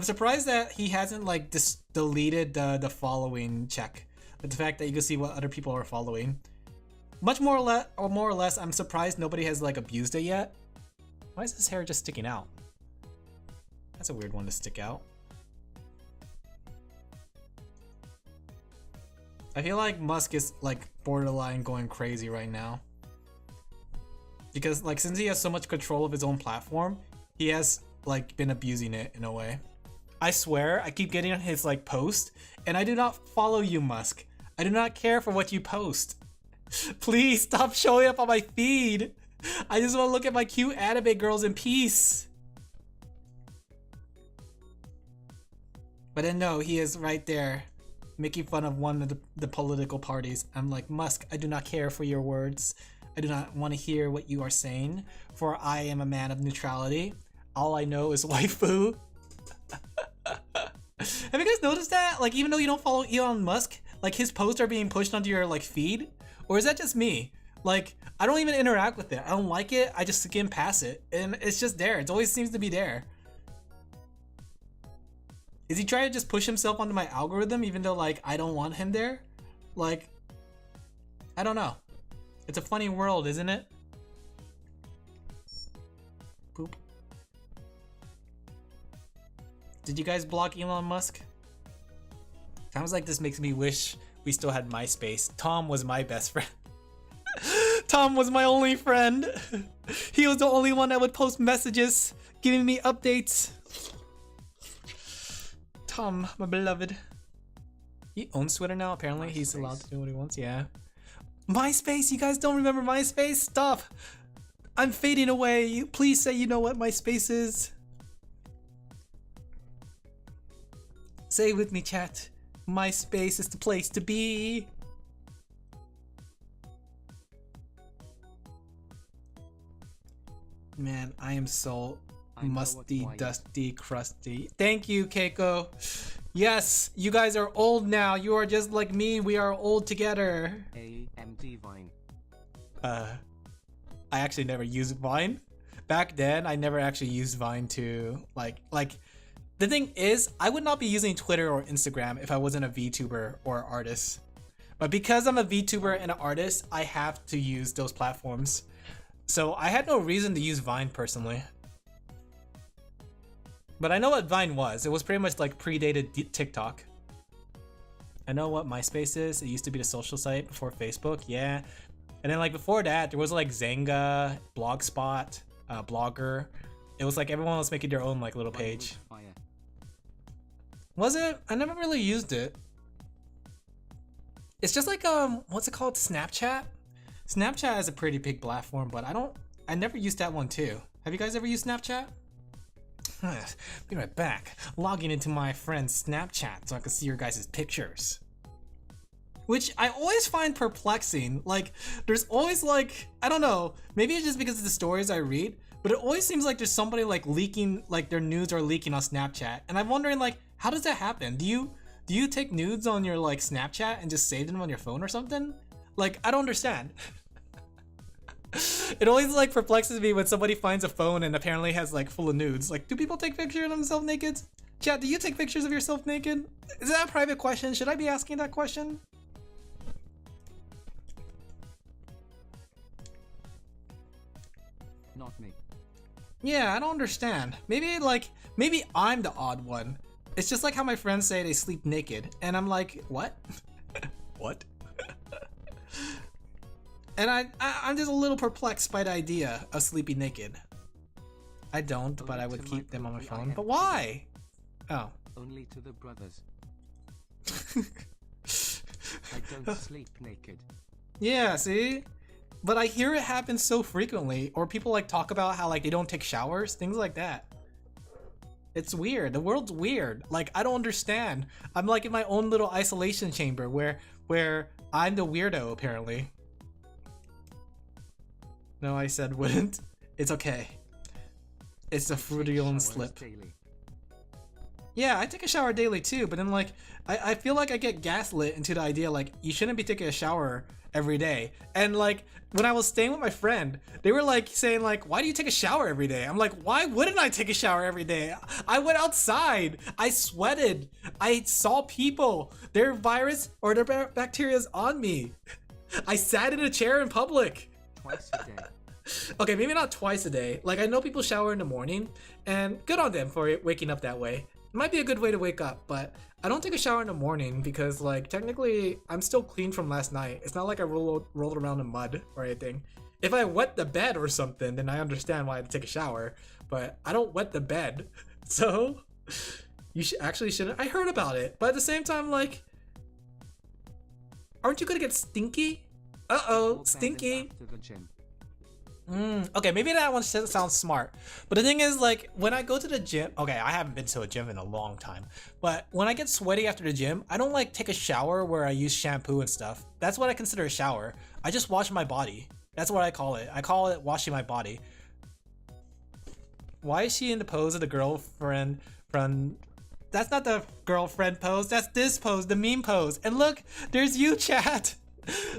surprised that he hasn't like deleted the following check. But the fact that you can see what other people are following. More or less, I'm surprised nobody has like abused it yet. Why is his hair just sticking out? That's a weird one to stick out. I feel like Musk is like borderline going crazy right now. Because like since he has so much control of his own platform, he has like been abusing it in a way. I swear, I keep getting his like post, and I do not follow you, Musk. I do not care for what you post. Please stop showing up on my feed. I just want to look at my cute anime girls in peace. But then no, he is right there, making fun of one of the political parties. I'm like, Musk, I do not care for your words. I do not want to hear what you are saying, for I am a man of neutrality. All I know is waifu. Have you guys noticed that? Like, even though you don't follow Elon Musk, like his posts are being pushed onto your like feed? Or is that just me? Like, I don't even interact with it. I don't like it. I just skim past it. And it's just there. It always seems to be there. Is he trying to just push himself onto my algorithm even though like I don't want him there? Like, I don't know. It's a funny world, isn't it? Poop. Did you guys block Elon Musk? Times like this makes me wish we still had MySpace. Tom was my best friend. Tom was my only friend. He was the only one that would post messages, giving me updates. Tom, my beloved. He owns Twitter now, apparently. MySpace. He's allowed to do what he wants, yeah. MySpace, you guys don't remember MySpace? Stop. I'm fading away. Please say you know what MySpace is. Say it with me, chat. MySpace is the place to be. Man, I am so musty, dusty, crusty. Thank you, Keiko. Yes, you guys are old now. You are just like me. We are old together. AMD Vine. I actually never used Vine. Back then, I never actually used Vine to like. The thing is, I would not be using Twitter or Instagram if I wasn't a VTuber or artist. But because I'm a VTuber and an artist, I have to use those platforms. So I had no reason to use Vine personally. But I know what Vine was. It was pretty much like predated TikTok. I know what MySpace is. It used to be the social site before Facebook. Yeah. And then like before that, there was like Zanga, Blogspot, Blogger. It was like everyone was making their own like little page. Was it? I never really used it. It's just like what's it called? Snapchat? Snapchat is a pretty big platform, but I never used that one too. Have you guys ever used Snapchat? Be right back. Logging into my friend's Snapchat so I can see your guys' pictures. Which I always find perplexing. Like, there's always like, I don't know, maybe it's just because of the stories I read, but it always seems like there's somebody like leaking, like their nudes are leaking on Snapchat. And I'm wondering like, how does that happen? Do you take nudes on your like Snapchat and just save them on your phone or something? Like, I don't understand. It always like perplexes me when somebody finds a phone and apparently has like full of nudes. Like, do people take pictures of themselves naked? Chat, do you take pictures of yourself naked? Is that a private question? Should I be asking that question? Not me. Yeah, I don't understand. Maybe I'm the odd one. It's just like how my friends say they sleep naked, and I'm like, what? What? And I'm just a little perplexed by the idea of sleeping naked. I don't, but I would keep them on my phone. But why? Oh. Only to the brothers. I don't sleep naked. Yeah, see? But I hear it happen so frequently, or people like talk about how like they don't take showers, things like that. It's weird. The world's weird. Like, I don't understand. I'm like in my own little isolation chamber where I'm the weirdo apparently. No, I said wouldn't. It's okay. It's a Freudian slip. Daily. Yeah, I take a shower daily too, but then like I feel like I get gaslit into the idea like you shouldn't be taking a shower every day. And like when I was staying with my friend, they were like saying like, why do you take a shower every day? I'm like, why wouldn't I take a shower every day? I went outside, I sweated, I saw people, their virus or their bacteria's on me. I sat in a chair in public. Twice a day. Okay, maybe not twice a day. Like, I know people shower in the morning, and good on them for waking up that way. It might be a good way to wake up, but I don't take a shower in the morning because, like, technically, I'm still clean from last night. It's not like I rolled around in mud or anything. If I wet the bed or something, then I understand why I take a shower, but I don't wet the bed. So, you shouldn't. I heard about it, but at the same time, like, aren't you gonna get stinky? Uh-oh, stinky. After the gym. Okay, maybe that one sounds smart. But the thing is, like, when I go to the gym, okay, I haven't been to a gym in a long time, but when I get sweaty after the gym, I don't like take a shower where I use shampoo and stuff. That's what I consider a shower. I just wash my body. That's what I call it. I call it washing my body. Why is she in the pose of the girlfriend from... That's not the girlfriend pose, that's this pose, the meme pose. And look, there's you, chat.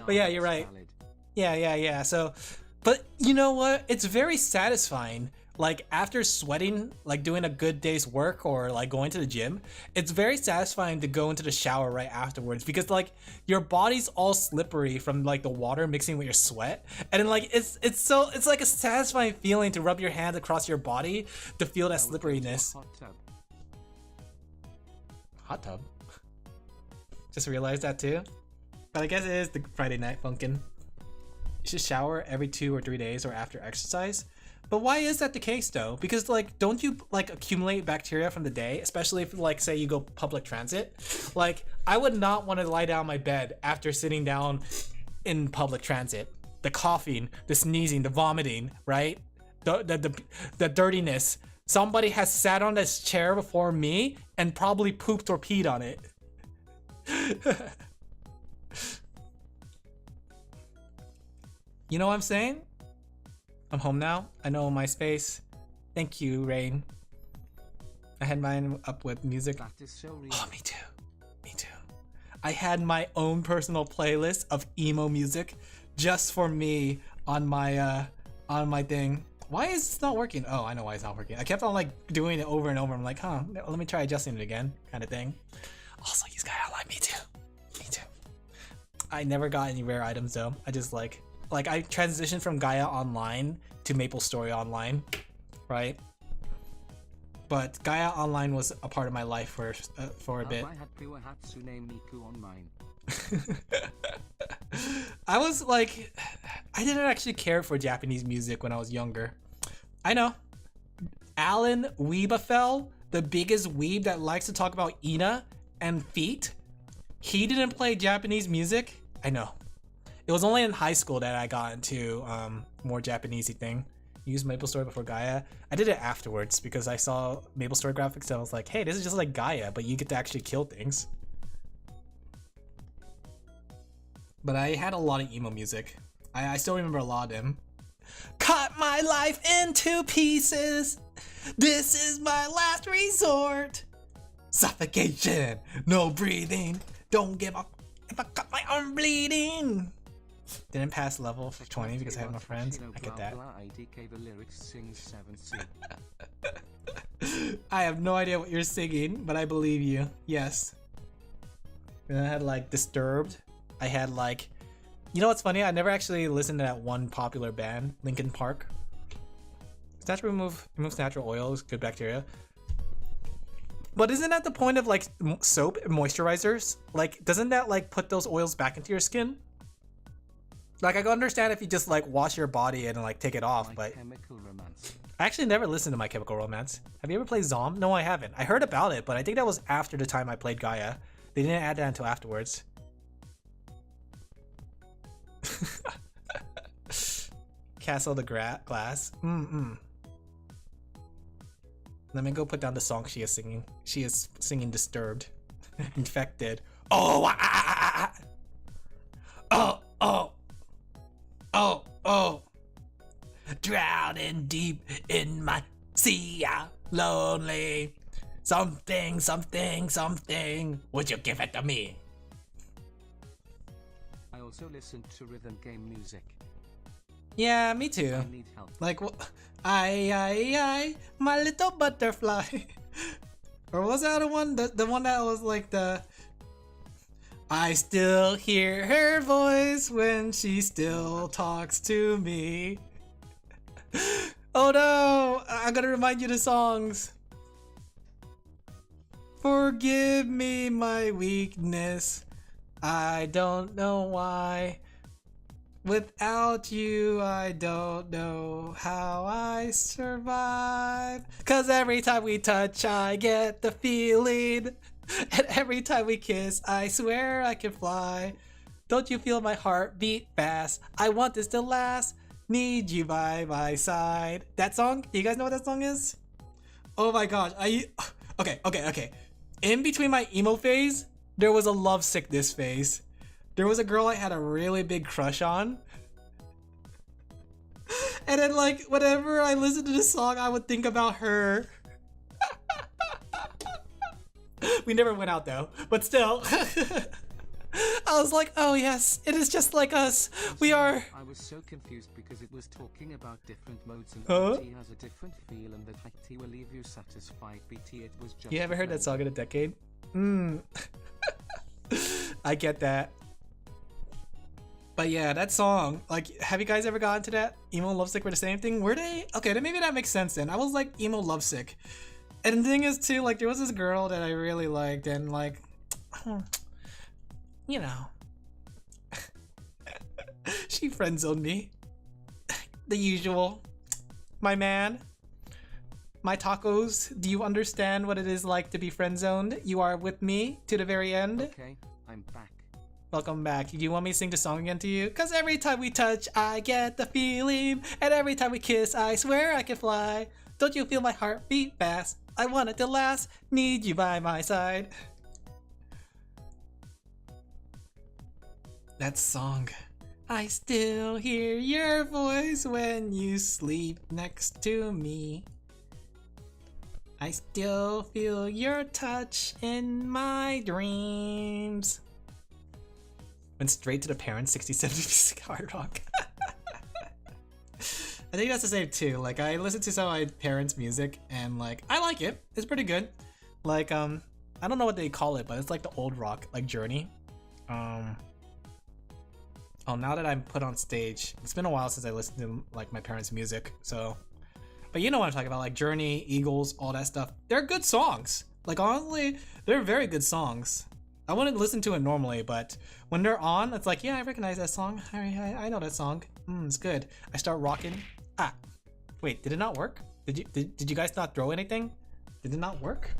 But yeah, you're right. Valid. Yeah. So, but you know what? It's very satisfying like after sweating, like doing a good day's work or like going to the gym, it's very satisfying to go into the shower right afterwards because like your body's all slippery from like the water mixing with your sweat, and then like it's like a satisfying feeling to rub your hand across your body to feel that slipperiness. Hot tub. Just realized that too. But I guess it is the Friday night funkin'. You should shower every 2 or 3 days or after exercise. But why is that the case though? Because like, don't you like accumulate bacteria from the day? Especially if like, say you go public transit. Like, I would not want to lie down my bed after sitting down in public transit. The coughing, the sneezing, the vomiting, right? The dirtiness. Somebody has sat on this chair before me and probably pooped or peed on it. You know what I'm saying? I'm home now. I know my space. Thank you, Rain. I had mine up with music. That is so real. Oh, me too. Me too. I had my own personal playlist of emo music just for me on my thing. Why is this not working? Oh, I know why it's not working. I kept on like doing it over and over. I'm like, huh, let me try adjusting it again, kind of thing. Also, use Gaia Online. Me too. Me too. I never got any rare items though. I just like I transitioned from Gaia Online to Maple Story Online, right? But Gaia Online was a part of my life for a bit. I had pure Hatsune Miku on mine. I was like, I didn't actually care for Japanese music when I was younger. I know. Alin Laphel, the biggest weeb that likes to talk about Ina and feet, he didn't play Japanese music. I know. It was only in high school that I got into more Japanesey thing. Use Maple Story before Gaia. I did it afterwards because I saw Maple Story graphics and I was like, hey, this is just like Gaia, but you get to actually kill things. But I had a lot of emo music. I still remember a lot of them. Cut my life into pieces. This is my last resort. Suffocation, no breathing. Don't give up if I cut my arm bleeding. Didn't pass level 20 because I had no friends. I get that. I have no idea what you're singing, but I believe you. Yes. And I had like Disturbed. I had like, you know what's funny? I never actually listened to that one popular band, Linkin Park. Natural removes natural oils, good bacteria. But isn't that the point of like soap and moisturizers? Like, doesn't that like put those oils back into your skin? Like, I can understand if you just like wash your body and like take it off, but I actually never listened to My Chemical Romance. Have you ever played Zom? No, I haven't. I heard about it, but I think that was after the time I played Gaia. They didn't add that until afterwards. Castle the Glass. Let me go put down the song she is singing. She is singing Disturbed. Infected. Oh, oh. Drowning deep in my sea, lonely. Something. Would you give it to me? I also listen to rhythm game music. Yeah, me too. I need help. Like, I, my little butterfly. Or was that the one? The one that was like the... I still hear her voice when she still talks to me. Oh no! I gotta remind you the songs. Forgive me my weakness. I don't know why. Without you, I don't know how I survive. 'Cause every time we touch, I get the feeling. And every time we kiss, I swear I can fly. Don't you feel my heart beat fast? I want this to last. Need you by my side. That song? Do you guys know what that song is? Oh my gosh. Okay. In between my emo phase, there was a love sickness phase. There was a girl I had a really big crush on. And then like, whenever I listened to this song, I would think about her. We never went out though, but still. I was like, oh yes, it is just like us. We are was so confused because it was talking about different modes and Huh? BT has a different feel and that IT will leave you satisfied. BT, it was just. You haven't heard that song in a decade? I get that. But yeah, that song, like, have you guys ever gotten to that? Emo and Lovesick were the same thing? Were they? Okay, then maybe that makes sense then. I was like emo lovesick. And the thing is too, like, there was this girl that I really liked and like, you know, she friend-zoned me. The usual. My man. My tacos, do you understand what it is like to be friend-zoned? You are with me to the very end? Okay, I'm back. Welcome back. Do you want me to sing the song again to you? Cause every time we touch, I get the feeling. And every time we kiss, I swear I can fly. Don't you feel my heart beat fast? I want it to last. Need you by my side. That song. I still hear your voice when you sleep next to me. I still feel your touch in my dreams. Went straight to the parents, 60s, 70s hard rock. I think that's the same too. Like, I listen to some of my parents' music and like, I like it. It's pretty good. Like, I don't know what they call it, but it's like the old rock, like Journey. Oh, now that I'm put on stage, it's been a while since I listened to like my parents' music, so. But you know what I'm talking about, like Journey, Eagles, all that stuff. They're good songs. Like, honestly, they're very good songs. I wouldn't listen to it normally, but when they're on, it's like, yeah, I recognize that song. I know that song. It's good. I start rocking. Ah, wait, did it not work? Did you guys not throw anything? Did it not work?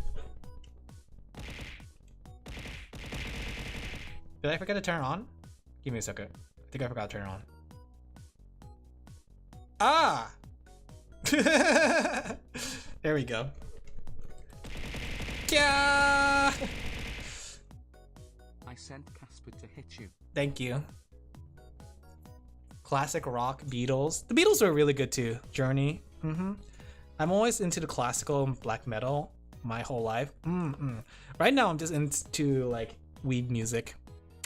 Did I forget to turn it on? Give me a second. I think I forgot to turn it on. Ah! There we go. Yeah! I sent Casper to hit you. Thank you. Classic rock, Beatles. The Beatles were really good too. Journey. I'm always into the classical and black metal my whole life. Right now I'm just into like weed music.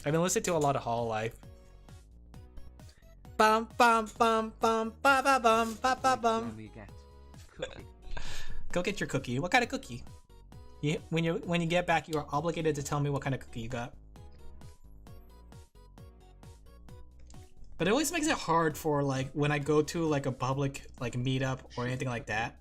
I've been listening to a lot of Hololive. Bum bum bum bum ba ba bum ba ba bum. Cookie. Go get your cookie. What kind of cookie? When you get back, you are obligated to tell me what kind of cookie you got. But it always makes it hard for like when I go to like a public like meetup or anything like that.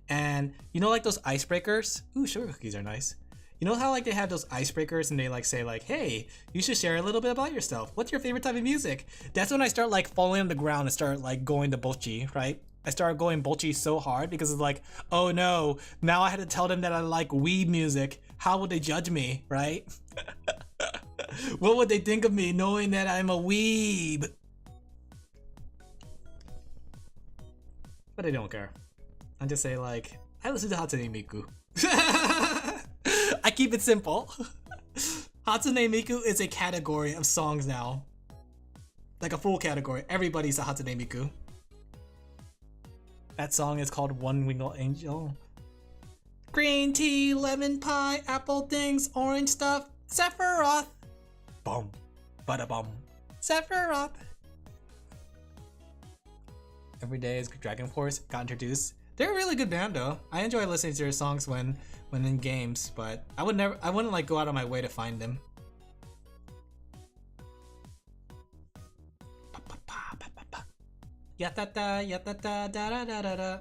And you know, like those icebreakers? Ooh, sugar cookies are nice. You know how like they have those icebreakers and they like say like, hey, you should share a little bit about yourself. What's your favorite type of music? That's when I start like falling on the ground and start like going to bolchi, right? I started going bolchi so hard because it's like, oh no, now I had to tell them that I like weed music. How would they judge me, right? What would they think of me knowing that I'm a weeb? But I don't care. I just say like, I listen to Hatsune Miku. I keep it simple. Hatsune Miku is a category of songs now. Like a full category. Everybody's a Hatsune Miku. That song is called One Winged Angel. Green tea, lemon pie, apple things, orange stuff, Sephiroth. Bum. Bada bum. Sephiroth. Every Day is Dragon Force got introduced. They're a really good band though. I enjoy listening to their songs when in games, but I wouldn't like go out of my way to find them. Yatata, yatata, da da da da da.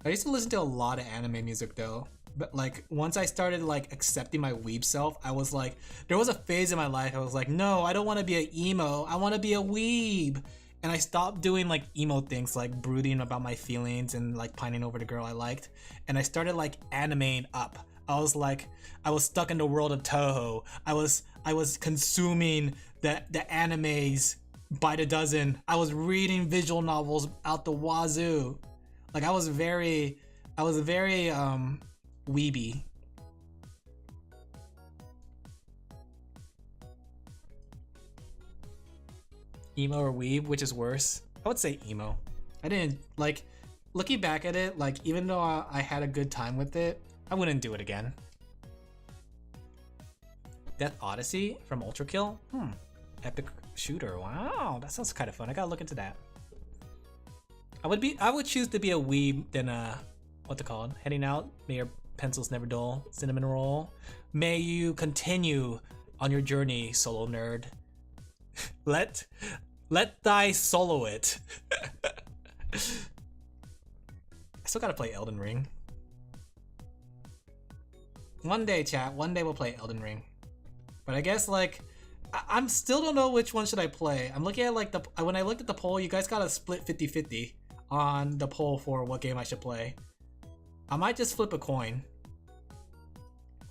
I used to listen to a lot of anime music though, but like once I started like accepting my weeb self, I was like, there was a phase in my life I was like, no, I don't want to be an emo, I want to be a weeb. And I stopped doing like emo things, like brooding about my feelings and like pining over the girl I liked. And I started like animating up. I was stuck in the world of Toho. I was consuming the animes by the dozen. I was reading visual novels out the wazoo. Like I was very weeby. Emo or weeb, which is worse? I would say emo. I didn't like, looking back at it, like even though I had a good time with it, I wouldn't do it again. Death Odyssey from Ultra Kill? shooter. Wow, that sounds kind of fun. I gotta look into that. I would choose to be a weeb than a, what's it called? Heading out. May your pencils never dull. Cinnamon roll. May you continue on your journey, solo nerd. Let thy solo it. I still gotta play Elden Ring. One day, chat. One day we'll play Elden Ring. But I guess like I'm still don't know which one should I play. I'm looking at like when I looked at the poll, you guys got a split 50-50 on the poll for what game I should play. I might just flip a coin.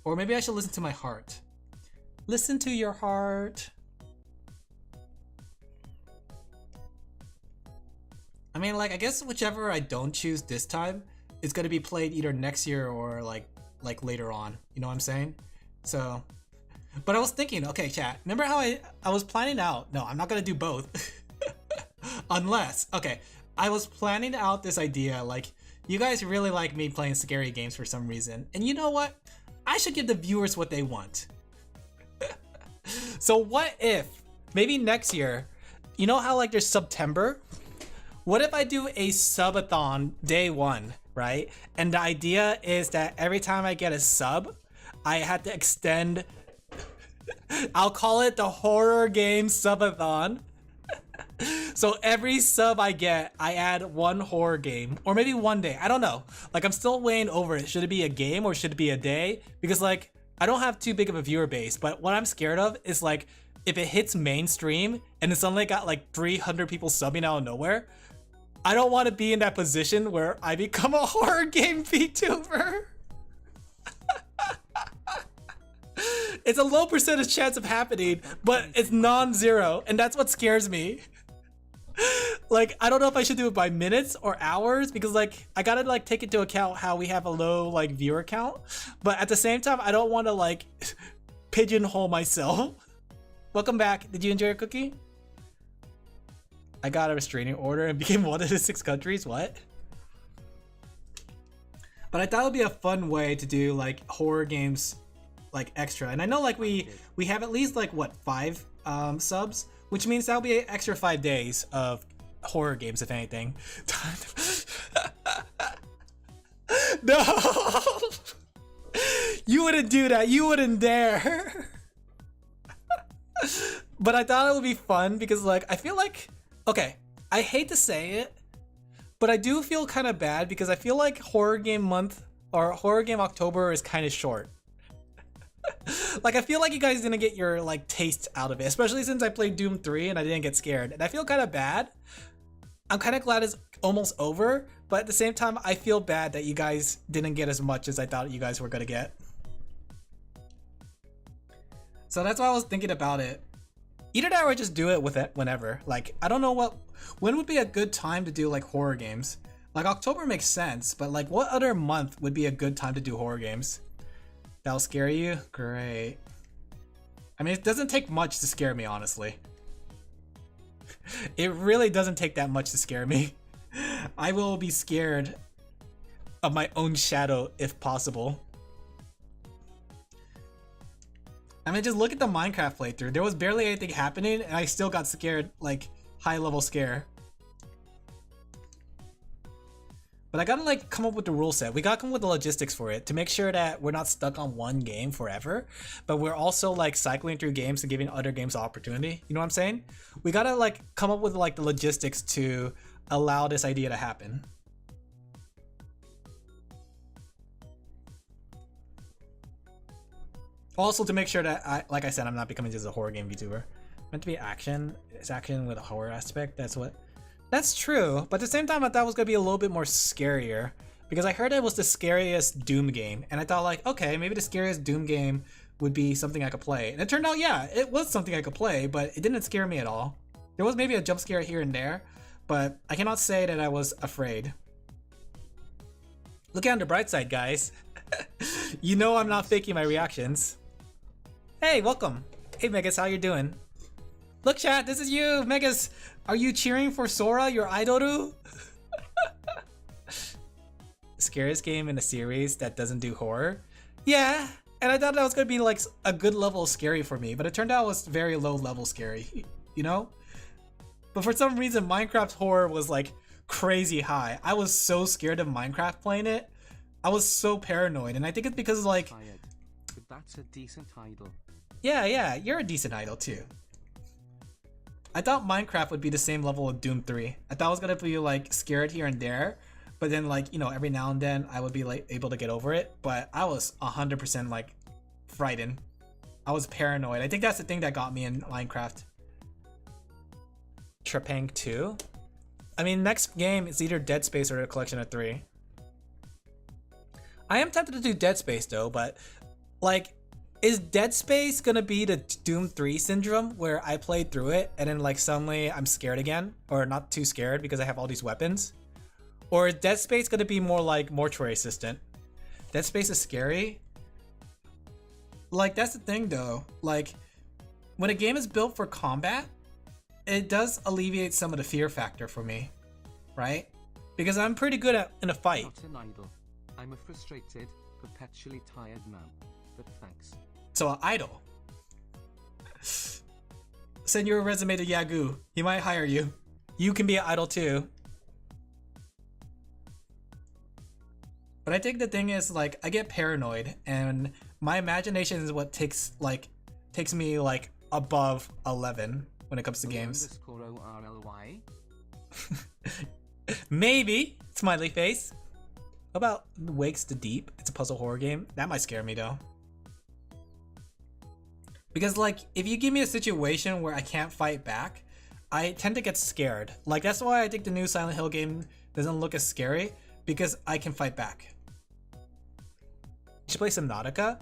Or maybe I should listen to my heart. Listen to your heart. I mean, like, I guess whichever I don't choose this time is going to be played either next year or like later on. You know what I'm saying? So, but I was thinking, okay, chat, remember how I was planning out? No, I'm not going to do both. Unless, okay, I was planning out this idea, like, you guys really like me playing scary games for some reason. And you know what? I should give the viewers what they want. So what if, maybe next year, you know how like there's September? What if I do a subathon day one, right? And the idea is that every time I get a sub, I had to extend, I'll call it the horror game subathon. So every sub I get, I add one horror game, or maybe one day, I don't know. Like I'm still weighing over it. Should it be a game or should it be a day? Because like, I don't have too big of a viewer base, but what I'm scared of is like, if it hits mainstream and it's suddenly got like 300 people subbing out of nowhere, I don't want to be in that position where I become a horror game VTuber. It's a low percentage chance of happening, but it's non-zero, and that's what scares me. Like, I don't know if I should do it by minutes or hours, because like I gotta like take into account how we have a low like viewer count, but at the same time I don't want to like pigeonhole myself. Welcome back. Did you enjoy your cookie? I got a restraining order and became one of the 6 countries. What? But I thought it would be a fun way to do like horror games like extra, and I know like we have at least like what 5 subs, which means that'll be an extra 5 days of horror games if anything. No, you wouldn't do that. You wouldn't dare. But I thought it would be fun because like I feel like, okay, I hate to say it, but I do feel kind of bad because I feel like horror game month or horror game October is kind of short. Like I feel like you guys didn't get your like taste out of it, especially since I played Doom 3 and I didn't get scared, and I feel kind of bad. I'm kind of glad it's almost over, but at the same time I feel bad that you guys didn't get as much as I thought you guys were gonna get. So that's why I was thinking about it. Either that or just do it with it whenever. Like I don't know when would be a good time to do like horror games. Like October makes sense, but like what other month would be a good time to do horror games? That'll scare you? Great. I mean, it doesn't take much to scare me, honestly. It really doesn't take that much to scare me. I will be scared of my own shadow if possible. I mean, just look at the Minecraft playthrough. There was barely anything happening and I still got scared, like high level scare. But I gotta like come up with the rule set. We gotta come up with the logistics for it to make sure that we're not stuck on one game forever, but we're also like cycling through games and giving other games opportunity. You know what I'm saying? We gotta like come up with like the logistics to allow this idea to happen. Also to make sure that like I said, I'm not becoming just a horror game VTuber. Meant to be action. It's action with a horror aspect. That's true, but at the same time I thought it was gonna be a little bit more scarier because I heard it was the scariest Doom game, and I thought like, okay, maybe the scariest Doom game would be something I could play. And it turned out, yeah, it was something I could play, but it didn't scare me at all. There was maybe a jump scare here and there, but I cannot say that I was afraid. Look on the bright side, guys. You know I'm not faking my reactions. Hey, welcome. Hey Megas, how you doing? Look chat, this is you, Megas. Are you cheering for Sora, your idol? Scariest game in the series that doesn't do horror? Yeah, and I thought that was gonna be like a good level of scary for me, but it turned out it was very low level scary. you know? But for some reason, Minecraft horror was like crazy high. I was so scared of Minecraft playing it. I was so paranoid, and I think it's because like... Tired. But that's a decent idol. Yeah, you're a decent idol too. I thought Minecraft would be the same level of Doom 3. I thought I was gonna be like scared here and there, but then like, you know, every now and then I would be like able to get over it, but I was 100% like frightened. I was paranoid. I think that's the thing that got me in Minecraft. Trepang 2? I mean, next game is either Dead Space or a collection of 3. I am tempted to do Dead Space though, but like, is Dead Space gonna be the Doom 3 syndrome where I played through it and then like suddenly I'm scared again? Or not too scared because I have all these weapons? Or is Dead Space gonna be more like Mortuary Assistant? Dead Space is scary? Like, that's the thing though. Like, when a game is built for combat, it does alleviate some of the fear factor for me, right? Because I'm pretty good at in a fight. Not an idol. I'm a frustrated, perpetually tired man. But thanks. So an idol. Send your resume to Yagoo. He might hire you. You can be an idol too. But I think the thing is, like, I get paranoid and my imagination is what takes me like above 11 when it comes to games. _ORLY? Maybe. Smiley face. How about Wakes the Deep? It's a puzzle horror game. That might scare me though. Because like, if you give me a situation where I can't fight back, I tend to get scared. Like, that's why I think the new Silent Hill game doesn't look as scary, because I can fight back. You should play Subnautica?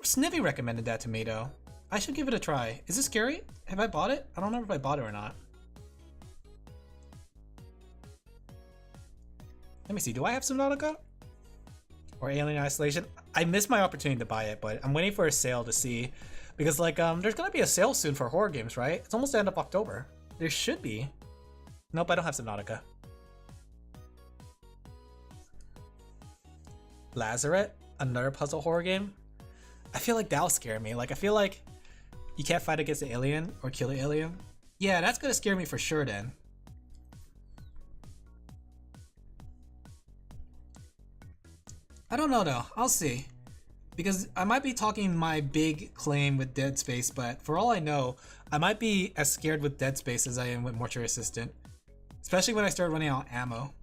Snippy recommended that to me though. I should give it a try. Is it scary? Have I bought it? I don't remember if I bought it or not. Let me see, do I have Subnautica? Or Alien Isolation? I missed my opportunity to buy it, but I'm waiting for a sale to see. Because like, there's gonna be a sale soon for horror games, right? It's almost the end of October. There should be. Nope, I don't have Subnautica. Lazaret? Another puzzle horror game? I feel like that'll scare me. Like, I feel like you can't fight against the alien or kill the alien. Yeah, that's gonna scare me for sure then. I don't know though, I'll see. Because I might be talking my big claim with Dead Space, but for all I know, I might be as scared with Dead Space as I am with Mortuary Assistant. Especially when I start running out of ammo.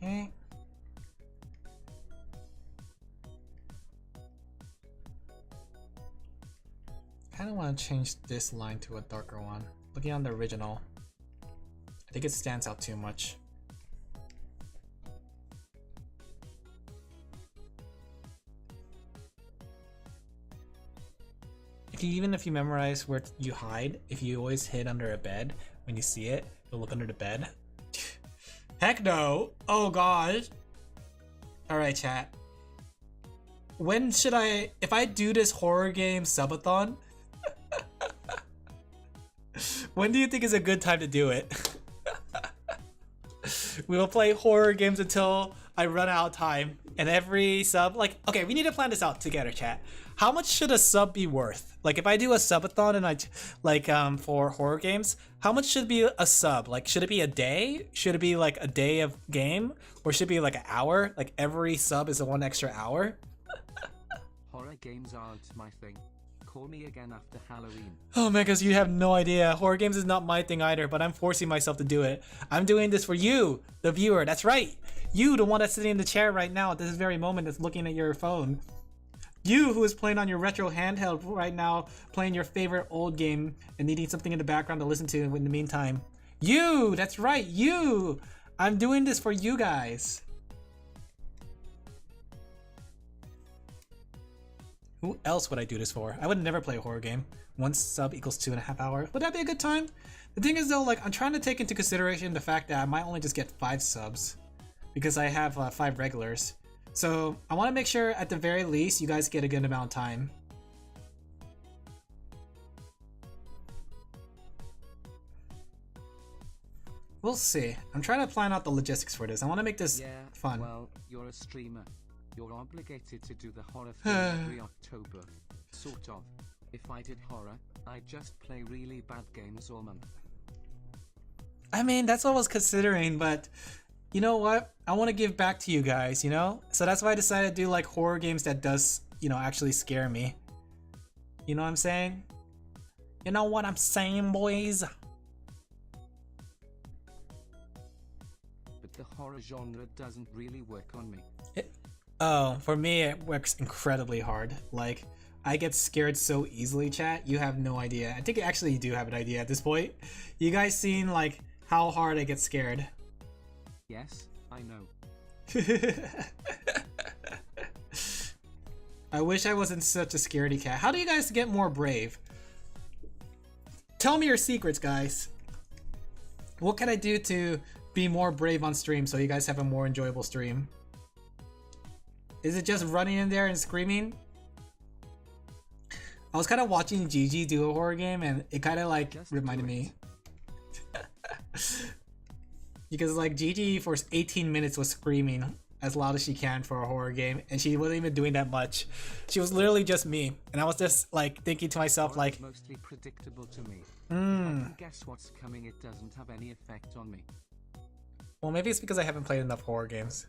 Okay. Kinda wanna change this line to a darker one. Looking on the original, I think it stands out too much. Even if you memorize where you hide, if you always hid under a bed, when you see it, you'll look under the bed. Heck no! Oh gosh! Alright chat. When should if I do this horror game subathon, when do you think is a good time to do it? We will play horror games until I run out of time. And every sub, like, okay, we need to plan this out together, chat. How much should a sub be worth? Like, if I do a subathon and for horror games, how much should be a sub? Like, should it be a day? Should it be like a day of game? Or should it be like an hour? Like, every sub is a 1 extra hour? Horror games aren't my thing. Call me again after Halloween. Oh man, because you have no idea. Horror games is not my thing either, but I'm forcing myself to do it. I'm doing this for you, the viewer. That's right. You, the one that's sitting in the chair right now at this very moment, that's looking at your phone. You, who is playing on your retro handheld right now, playing your favorite old game and needing something in the background to listen to in the meantime. You, that's right, you. I'm doing this for you guys. Who else would I do this for? I would never play a horror game. 1 sub equals 2.5 hours. Would that be a good time? The thing is though, like, I'm trying to take into consideration the fact that I might only just get 5 subs because I have 5 regulars. So I want to make sure at the very least you guys get a good amount of time. We'll see. I'm trying to plan out the logistics for this. I want to make this fun. Well, you're a streamer. You're obligated to do the horror thing every October. Sort of. If I did horror, I'd just play really bad games all month. I mean, that's what I was considering, but you know what? I want to give back to you guys, you know? So that's why I decided to do like horror games that does, you know, actually scare me. You know what I'm saying? You know what I'm saying, boys? But the horror genre doesn't really work on me. Oh, for me it works incredibly hard. Like, I get scared so easily, chat. You have no idea. I think actually you do have an idea at this point. You guys seen like how hard I get scared? Yes, I know. I wish I wasn't such a scaredy cat. How do you guys get more brave? Tell me your secrets, guys. What can I do to be more brave on stream so you guys have a more enjoyable stream? Is it just running in there and screaming? I was kind of watching Gigi do a horror game and it kind of like Just reminded do it. me. Because like Gigi for 18 minutes was screaming as loud as she can for a horror game and she wasn't even doing that much. She was literally just me and I was just like thinking to myself Horror like, is mostly predictable to me. If I can guess what's coming, it doesn't have any effect on me. well maybe it's because I haven't played enough horror games.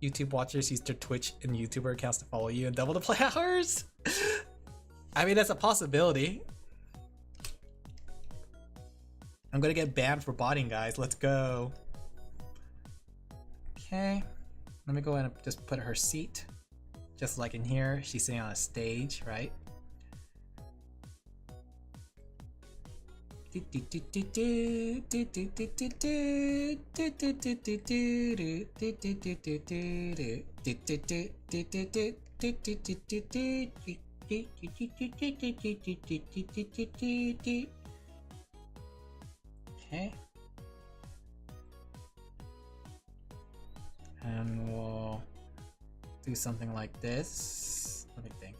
YouTube watchers use their Twitch and YouTuber accounts to follow you and double the play hours. I mean, that's a possibility. I'm gonna get banned for botting, guys. Let's go. Okay. Let me go ahead and just put her seat. Just like in here, she's sitting on a stage, right? Okay. And we'll do something like this. Let me think.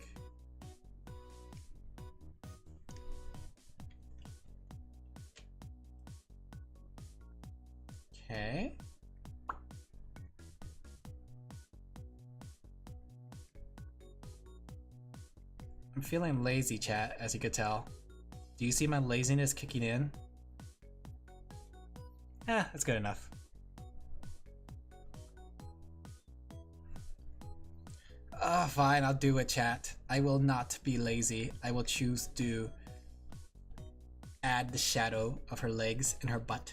Okay. I'm feeling lazy, chat, as you could tell. Do you see my laziness kicking in? That's good enough. Fine, I'll do it, chat. I will not be lazy. I will choose to add the shadow of her legs and her butt.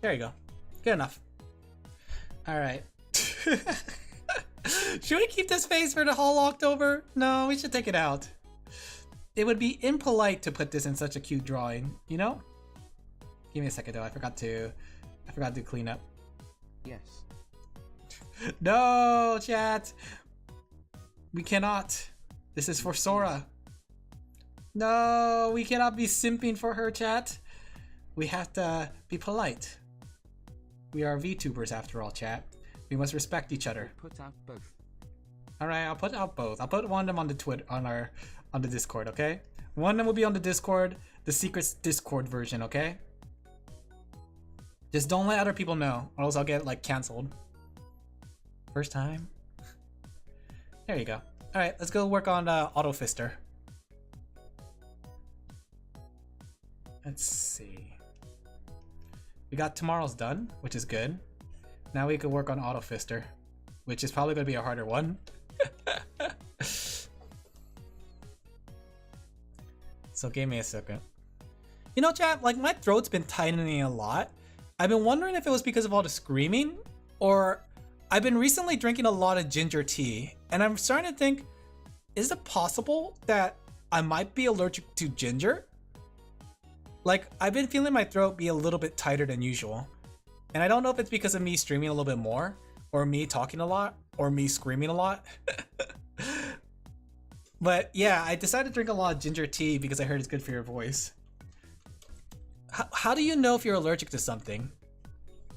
There you go. Good enough. Alright. Should we keep this face for the whole October? No, we should take it out. It would be impolite to put this in such a cute drawing, you know? Give me a second though, I forgot to clean up. Yes. No, chat! We cannot. This is for Sora. No, we cannot be simping for her, chat. We have to be polite. We are VTubers after all, chat. We must respect each other. Put out both. Alright, I'll put out both. I'll put one of them on the on the Discord, okay? One of them will be on the Discord, the secret Discord version, okay? Just don't let other people know, or else I'll get like cancelled. First time. There you go. Alright, let's go work on Auto Fister. Let's see. We got tomorrow's done, which is good. Now we can work on Auto Fister, which is probably going to be a harder one. So give me a second. You know, chat, like my throat's been tightening a lot. I've been wondering if it was because of all the screaming, or I've been recently drinking a lot of ginger tea, and I'm starting to think, is it possible that I might be allergic to ginger? Like, I've been feeling my throat be a little bit tighter than usual. And I don't know if it's because of me streaming a little bit more, or me talking a lot, or me screaming a lot. But yeah, I decided to drink a lot of ginger tea because I heard it's good for your voice. How do you know if you're allergic to something?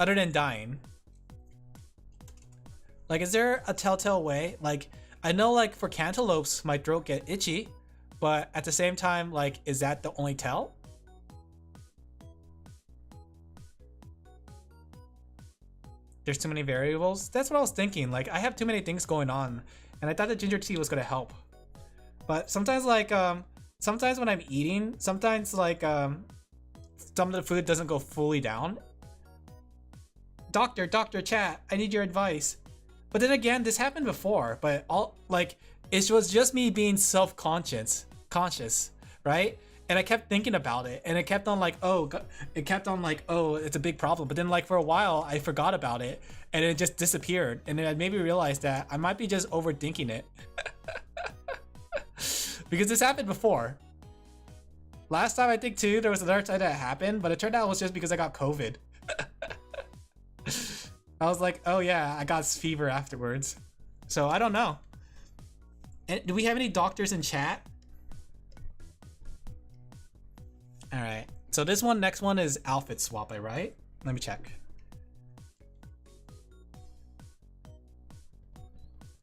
Other than dying? Like, is there a telltale way? Like, I know like for cantaloupes, my throat get itchy, but at the same time, like, is that the only tell? There's too many variables. That's what I was thinking. Like, I have too many things going on, and I thought the ginger tea was gonna help. But sometimes, like, sometimes when I'm eating, sometimes like, some of the food doesn't go fully down. Doctor, chat, I need your advice. But then again, this happened before, but it was just me being conscious, right? And I kept thinking about it, and it kept on like, oh, it's a big problem. But then like for a while, I forgot about it, and it just disappeared. And then it made me realize that I might be just overthinking it. Because this happened before. Last time I think too, there was another time that happened, but it turned out it was just because I got COVID. I was like, oh yeah, I got fever afterwards. So I don't know. And do we have any doctors in chat? All right. So this one, next one is outfit swap, right? Let me check.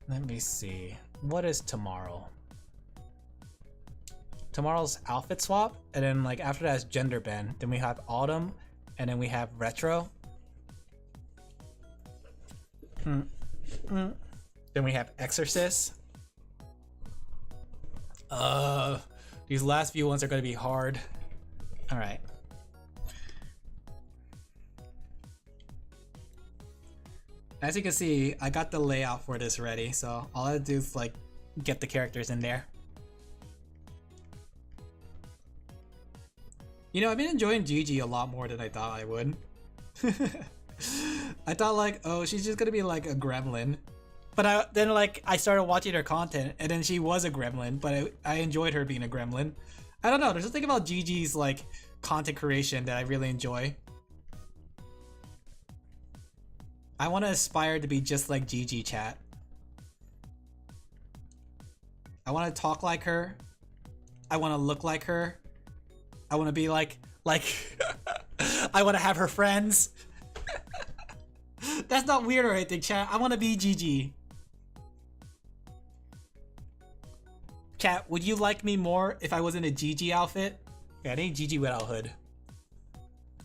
Let me see. What is tomorrow? Tomorrow's outfit swap, and then like after that is gender bend. Then we have autumn, and then we have retro. Then we have exorcist. These last few ones are going to be hard. All right. As you can see, I got the layout for this ready, so all I do is like get the characters in there. You know, I've been enjoying Gigi a lot more than I thought I would. I thought like, oh, she's just gonna be like a gremlin. But then like I started watching her content, and then she was a gremlin, but I enjoyed her being a gremlin. I don't know, there's something about Gigi's like content creation that I really enjoy. I want to aspire to be just like Gigi, chat. I want to talk like her. I want to look like her. I want to be like I want to have her friends. That's not weird or anything, chat. I want to be Gigi. Chat, would you like me more if I was in a Gigi outfit? Yeah, I need Gigi without hood.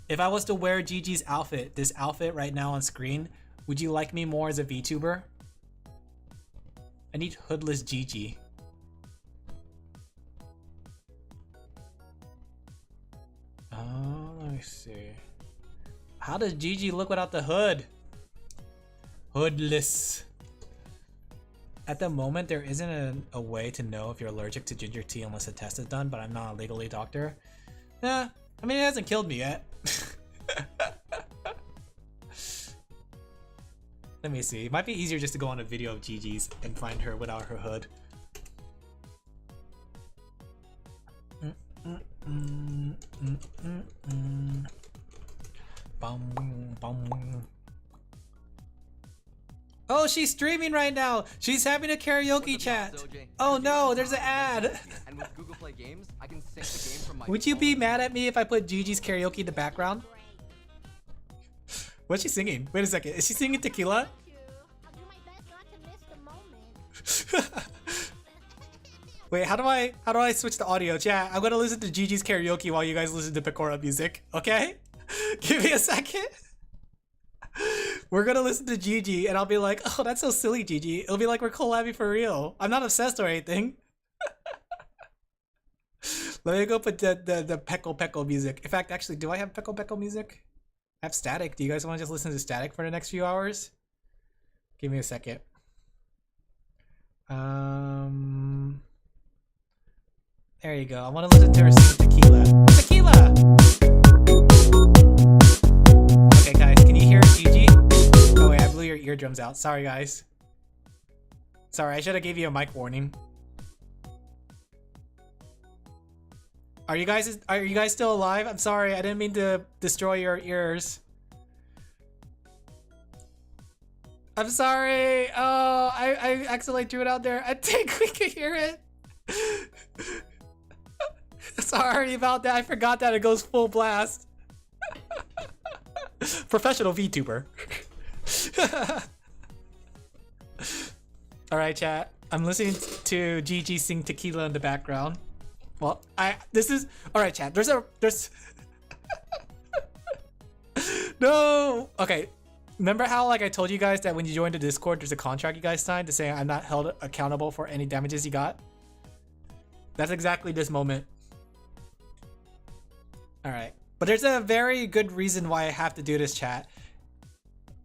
If I was to wear Gigi's outfit, this outfit right now on screen, would you like me more as a VTuber? I need hoodless Gigi. Oh, let me see. How does Gigi look without the hood? Hoodless. At the moment, there isn't a way to know if you're allergic to ginger tea unless a test is done, but I'm not a legally doctor. Yeah, I mean, it hasn't killed me yet. Let me see. It might be easier just to go on a video of Gigi's and find her without her hood. Oh, she's streaming right now. She's having a karaoke chat. Oh no, there's an ad. Would you be mad at me if I put Gigi's karaoke in the background? What's she singing? Wait a second. Is she singing Tequila? Wait, how do I switch the audio? Chat, I'm gonna listen to Gigi's karaoke while you guys listen to Pecora music. Okay? Give me a second. We're gonna listen to Gigi and I'll be like, oh, that's so silly, Gigi. It'll be like we're collabing for real. I'm not obsessed or anything. Let me go put the Pecco music. In fact, actually, do I have Pecco music? I have static. Do you guys want to just listen to static for the next few hours? Give me a second. There you go. I want to listen to her sing Tequila. Tequila! Okay, guys, can you hear Gigi? Oh wait, I blew your eardrums out. Sorry, guys. Sorry, I should have gave you a mic warning. Are you guys still alive? I'm sorry, I didn't mean to destroy your ears. I'm sorry. Oh, I accidentally threw it out there. I think we can hear it. Sorry about that. I forgot that it goes full blast. Professional VTuber. All right, chat. I'm listening to Gigi sing Tequila in the background. Well, this is all right, chat. There's no. Okay. Remember how like I told you guys that when you join the Discord, there's a contract you guys signed to say I'm not held accountable for any damages you got? That's exactly this moment. All right. But there's a very good reason why I have to do this, chat.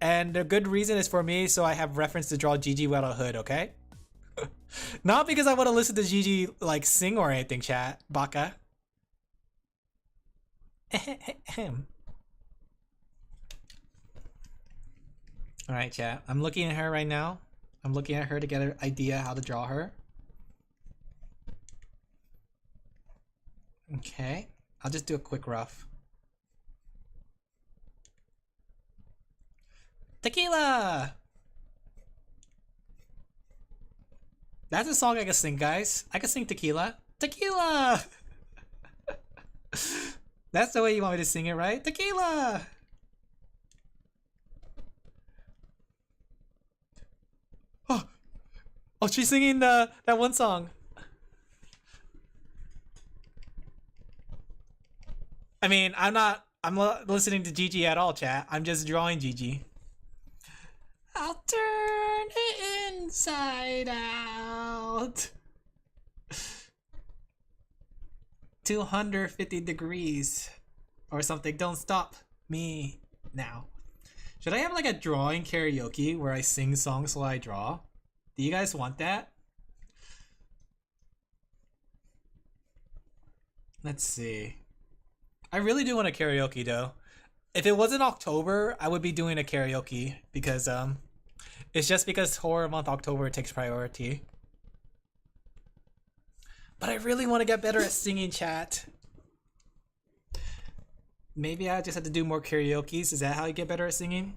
And the good reason is for me, so I have reference to draw Gigi without a hood, okay? Not because I want to listen to Gigi like sing or anything, chat. Baka. Alright, chat. I'm looking at her right now. I'm looking at her to get an idea how to draw her. Okay. I'll just do a quick rough. Tequila! That's a song I can sing, guys. I can sing Tequila. Tequila! That's the way you want me to sing it, right? Tequila! Oh, she's singing that one song. I mean, I'm not listening to Gigi at all, chat. I'm just drawing Gigi. I'll turn it inside out. 250 degrees or something. Don't stop me now. Should I have like a drawing karaoke where I sing songs while I draw? Do you guys want that? Let's see. I really do want a karaoke though. If it wasn't October, I would be doing a karaoke because it's just because horror month October takes priority. But I really want to get better at singing, chat. Maybe I just have to do more karaokes. Is that how you get better at singing?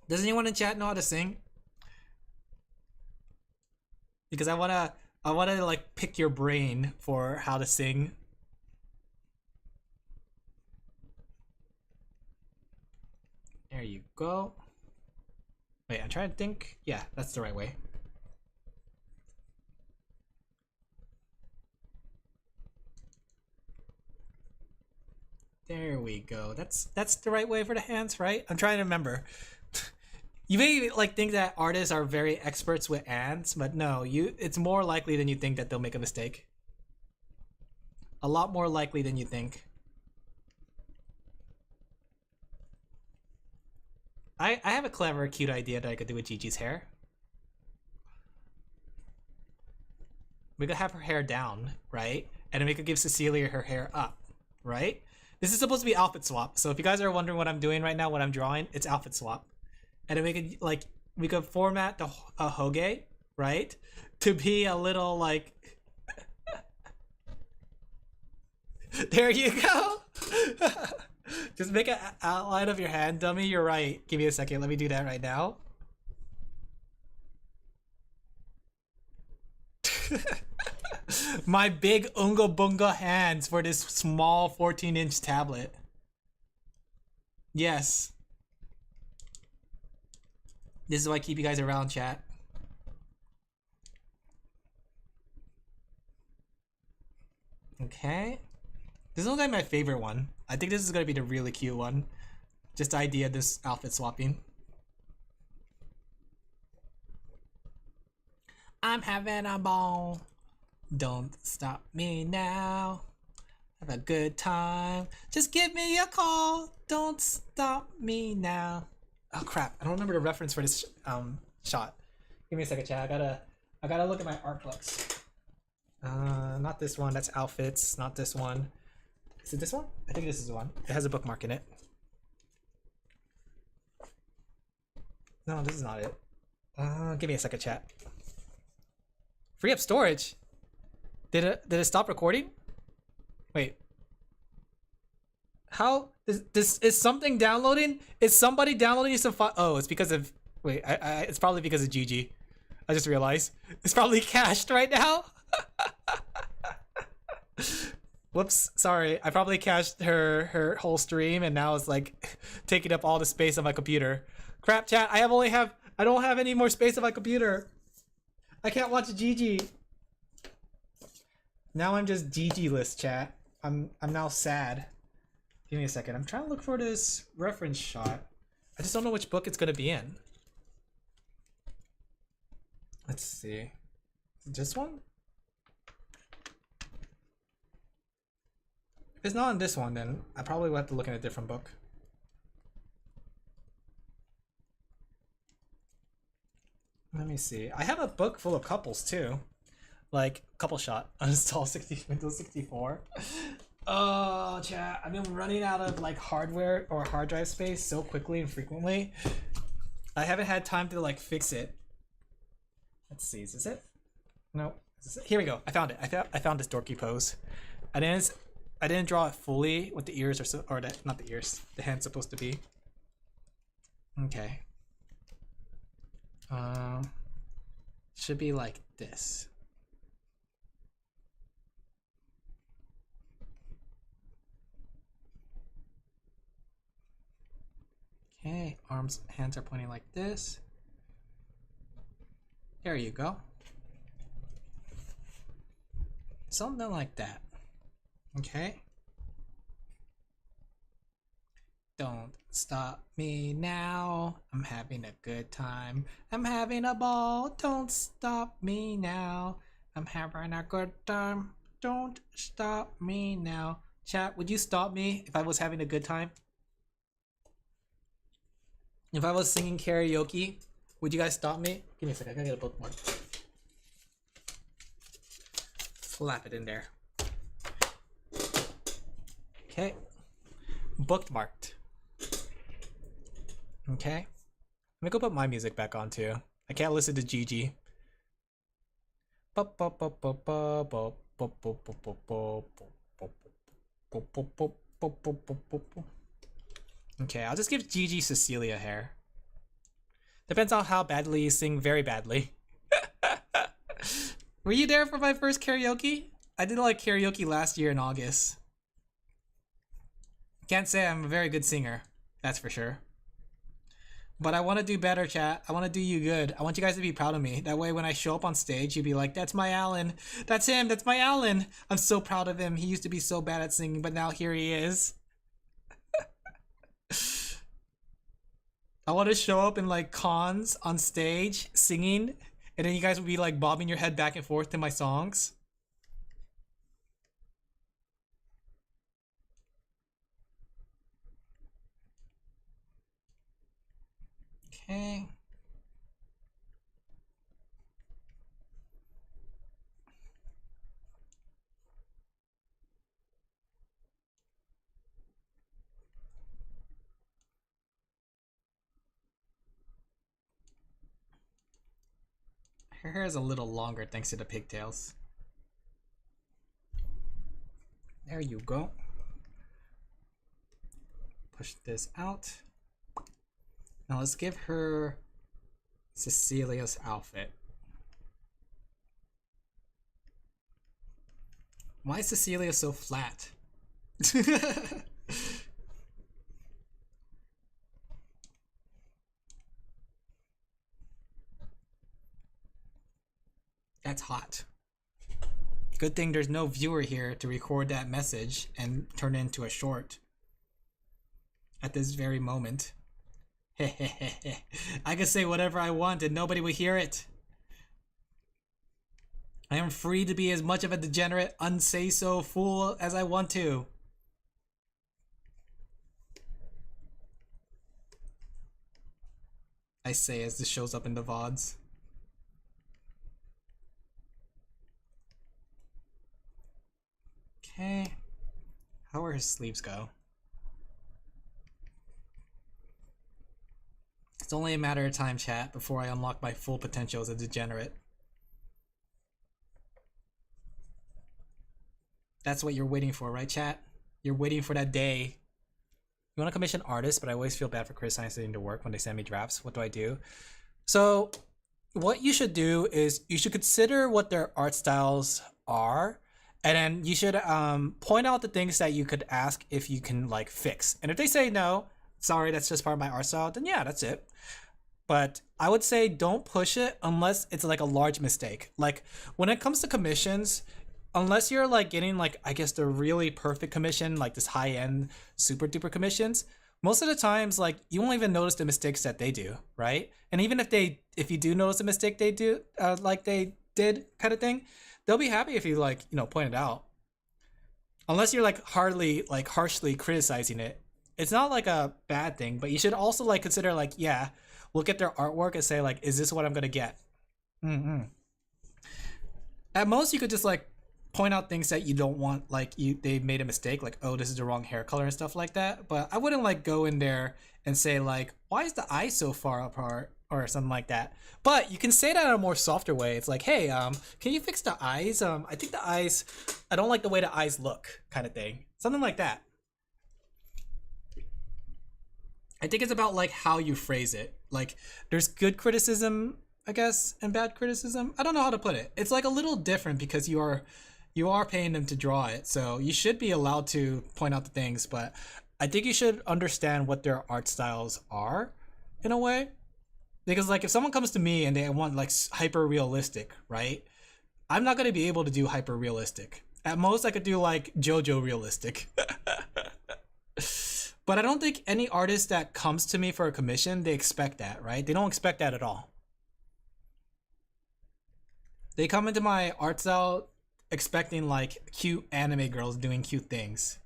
Does anyone in chat know how to sing? Because I wanna like pick your brain for how to sing. There you go. Wait, I'm trying to think. Yeah, that's the right way. There we go. That's the right way for the hands, right? I'm trying to remember. You may like think that artists are very experts with hands, but no, it's more likely than you think that they'll make a mistake. A lot more likely than you think. I have a clever, cute idea that I could do with Gigi's hair. We could have her hair down, right? And then we could give Cecilia her hair up, right? This is supposed to be outfit swap. So if you guys are wondering what I'm doing right now, what I'm drawing, it's outfit swap. And then we could format the Hoge, right? To be a little like there you go. Just make an outline of your hand, dummy. You're right. Give me a second. Let me do that right now. My big unga bunga hands for this small 14-inch tablet. Yes. This is why I keep you guys around, chat. Okay. This is like my favorite one. I think this is gonna be the really cute one. Just the idea of this outfit swapping. I'm having a ball. Don't stop me now. Have a good time. Just give me a call. Don't stop me now. Oh crap! I don't remember the reference for this shot. Give me a second, chat. I gotta look at my art books. Not this one. That's outfits. Not this one. Is it this one? I think this is the one. It has a bookmark in it. No, this is not it. Give me a second, chat. Free up storage. Did it stop recording? Wait. How is something downloading? Is somebody downloading some file? Oh, it's because of wait. It's probably because of Gigi. I just realized it's probably cached right now. Whoops, sorry. I probably cached her whole stream and now it's like taking up all the space on my computer. Crap, chat. I I don't have any more space on my computer. I can't watch GG. Now I'm just GG-less, chat. I'm now sad. Give me a second. I'm trying to look for this reference shot. I just don't know which book it's gonna be in. Let's see. This one? If it's not in this one, then I probably will have to look in a different book. Let me see. I have a book full of couples too. Like couple shot uninstall Windows 64. Oh, chat. I've been running out of like hardware or hard drive space so quickly and frequently. I haven't had time to like fix it. Let's see. Is this it? No. Is this it? Here we go. I found it. I found this dorky pose. I didn't draw it fully with the ears not the ears. The hand's supposed to be. Okay. Should be like this. Okay, hands are pointing like this. There you go. Something like that. Okay. Don't stop me now. I'm having a good time. I'm having a ball. Don't stop me now. I'm having a good time. Don't stop me now. Chat, would you stop me if I was having a good time? If I was singing karaoke, would you guys stop me? Give me a second, I gotta get a bookmark. Slap it in there. Okay. Bookmarked. Okay. Let me go put my music back on too. I can't listen to GG. Okay, I'll just give Gigi Cecilia hair. Depends on how badly you sing, very badly. Were you there for my first karaoke? I did like karaoke last year in August. Can't say I'm a very good singer, that's for sure. But I want to do better, chat. I want to do you good. I want you guys to be proud of me. That way when I show up on stage, you'd be like, that's my Alin. That's him, that's my Alin. I'm so proud of him. He used to be so bad at singing, but now here he is. I want to show up in like cons on stage singing, and then you guys would be like bobbing your head back and forth to my songs. Okay. Her hair is a little longer thanks to the pigtails. There you go. Push this out. Now let's give her Cecilia's outfit. Why is Cecilia so flat? That's hot. Good thing there's no viewer here to record that message and turn it into a short at this very moment. I can say whatever I want and nobody will hear it. I am free to be as much of a degenerate, unsay-so fool as I want to. I say as this shows up in the VODs. Okay. How are his sleeves go? It's only a matter of time, chat, before I unlock my full potential as a degenerate. That's what you're waiting for, right, chat? You're waiting for that day. You want to commission artists, but I always feel bad for criticizing their work when they send me drafts. What do I do? So, what you should do is you should consider what their art styles are, and then you should point out the things that you could ask if you can like fix. And if they say no, sorry, that's just part of my art style, then yeah, that's it. but I would say don't push it unless it's like a large mistake. Like when it comes to commissions, unless you're like getting like I guess the really perfect commission, like this high end super duper commissions, most of the times like you won't even notice the mistakes that they do, right? And even if you do notice a mistake they do, like they did kind of thing, they'll be happy if you like point it out. Unless you're like harshly criticizing it, it's not like a bad thing. But you should also like consider like look at their artwork and say like, is this what I'm gonna get? At most, you could just like point out things that you don't want, like they made a mistake, like oh this is the wrong hair color and stuff like that. But I wouldn't like go in there and say like why is the eye so far apart or something like that. But you can say that in a more softer way. It's like, hey, can you fix the eyes? I think the eyes, I don't like the way the eyes look, kind of thing. Something like that. I think it's about like how you phrase it. Like there's good criticism, I guess, and bad criticism. I don't know how to put it. It's like a little different because you are paying them to draw it, so you should be allowed to point out the things. But I think you should understand what their art styles are, in a way. Because like if someone comes to me and they want like hyper realistic, right? I'm not gonna be able to do hyper realistic. At most, I could do like JoJo realistic. But I don't think any artist that comes to me for a commission, they expect that, right? They don't expect that at all. They come into my art style expecting like cute anime girls doing cute things.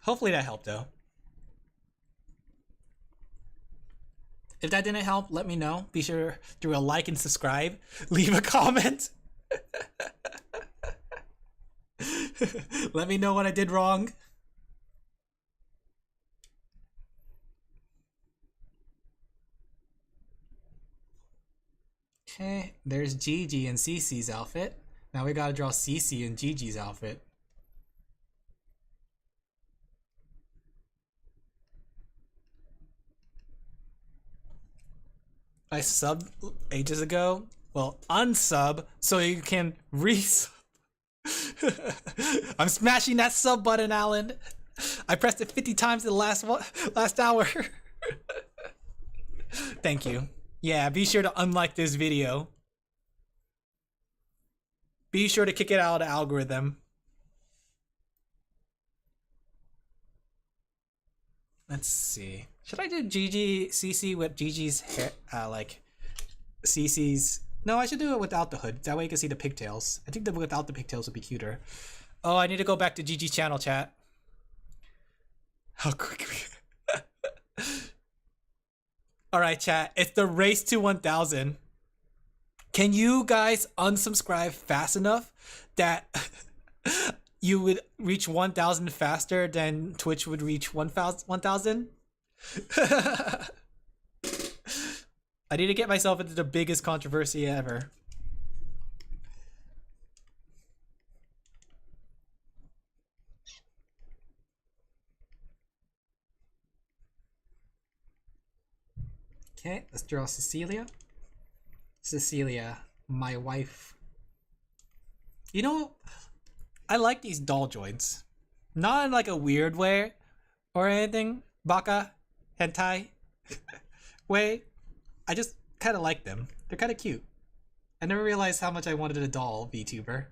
Hopefully that helped though. If that didn't help, let me know. Be sure to like and subscribe. Leave a comment. Let me know what I did wrong. Okay, there's Gigi and Cece's outfit. Now we gotta draw Cece and Gigi's outfit. I subbed ages ago. Well, unsub so you can resub. I'm smashing that sub button, Alan. I pressed it 50 times in the last hour. Thank you. Yeah, be sure to unlike this video. Be sure to kick it out of the algorithm. Let's see. Should I do Gigi CC with Gigi's hair? Like CC's. No, I should do it without the hood. That way you can see the pigtails. I think that without the pigtails would be cuter. Oh, I need to go back to Gigi's channel, chat. How quick we... Alright, chat. It's the race to 1,000. Can you guys unsubscribe fast enough that you would reach 1,000 faster than Twitch would reach 1,000? I need to get myself into the biggest controversy ever. Okay, let's draw Cecilia. Cecilia, my wife. You know, I like these doll joints. Not in like a weird way or anything. Baka, hentai way. I just kind of like them. They're kind of cute. I never realized how much I wanted a doll VTuber.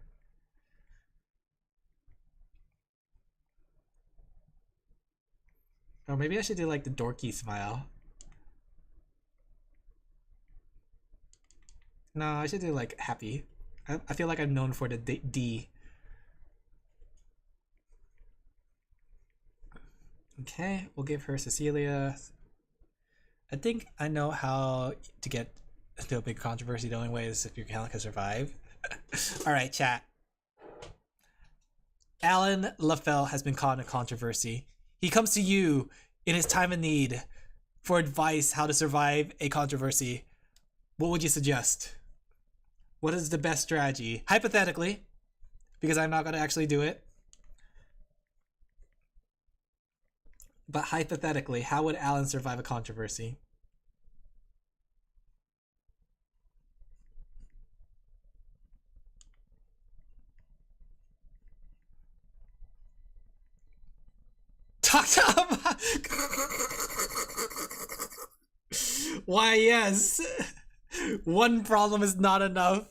Or maybe I should do like the dorky smile. No, I should do like happy. I feel like I'm known for the D. Okay, we'll give her Cecilia. I think I know how to get into a big controversy. The only way is if your account can survive. Alright, chat. Alin Laphel has been caught in a controversy. He comes to you in his time of need for advice how to survive a controversy. What would you suggest? What is the best strategy? Hypothetically, because I'm not going to actually do it. But hypothetically, how would Alan survive a controversy? Talk to him. Why, yes. One problem is not enough.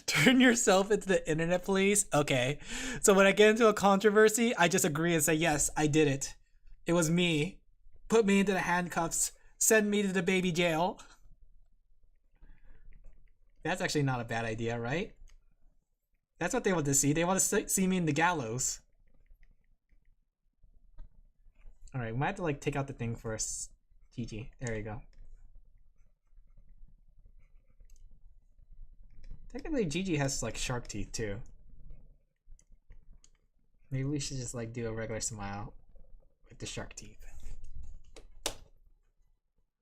Turn yourself into the internet police. Okay. So when I get into a controversy, I just agree and say, yes, I did it. It was me. Put me into the handcuffs. Send me to the baby jail. That's actually not a bad idea, right? That's what they want to see. They want to see me in the gallows. Alright, we might have to like take out the thing first. GG. There you go. Technically, Gigi has like shark teeth too. Maybe we should just like do a regular smile with the shark teeth.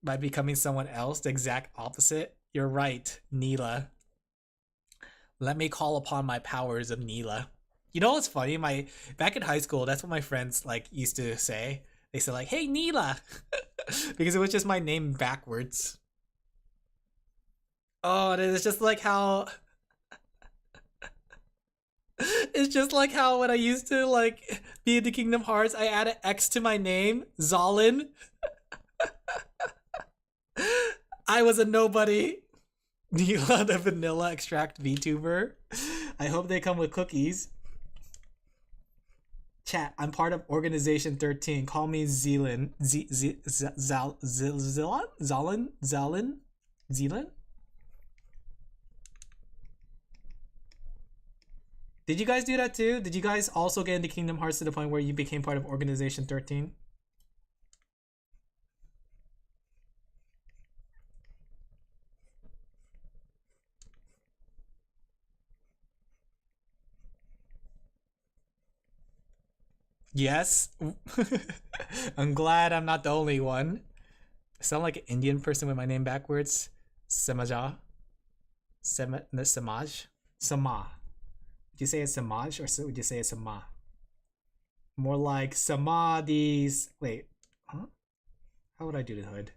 By becoming someone else, the exact opposite. You're right, Neela. Let me call upon my powers of Neela. You know what's funny? Back in high school, that's what my friends like used to say. They said like, "Hey Neela," because it was just my name backwards. Oh, and it's just like how. It's just like how when I used to like be into Kingdom Hearts, I added X to my name, Zalin. I was a nobody. Neela, the vanilla extract VTuber. I hope they come with cookies. Chat, I'm part of Organization 13. Call me Zealand. Zealand? Did you guys do that too? Did you guys also get into Kingdom Hearts to the point where you became part of Organization 13? Yes. I'm glad I'm not the only one. I sound like an Indian person with my name backwards. Samaja. Samaj? Sama. Would you say it's Samaj or would you say it's Sama? More like Samadhi's. Wait. Huh? How would I do the hood?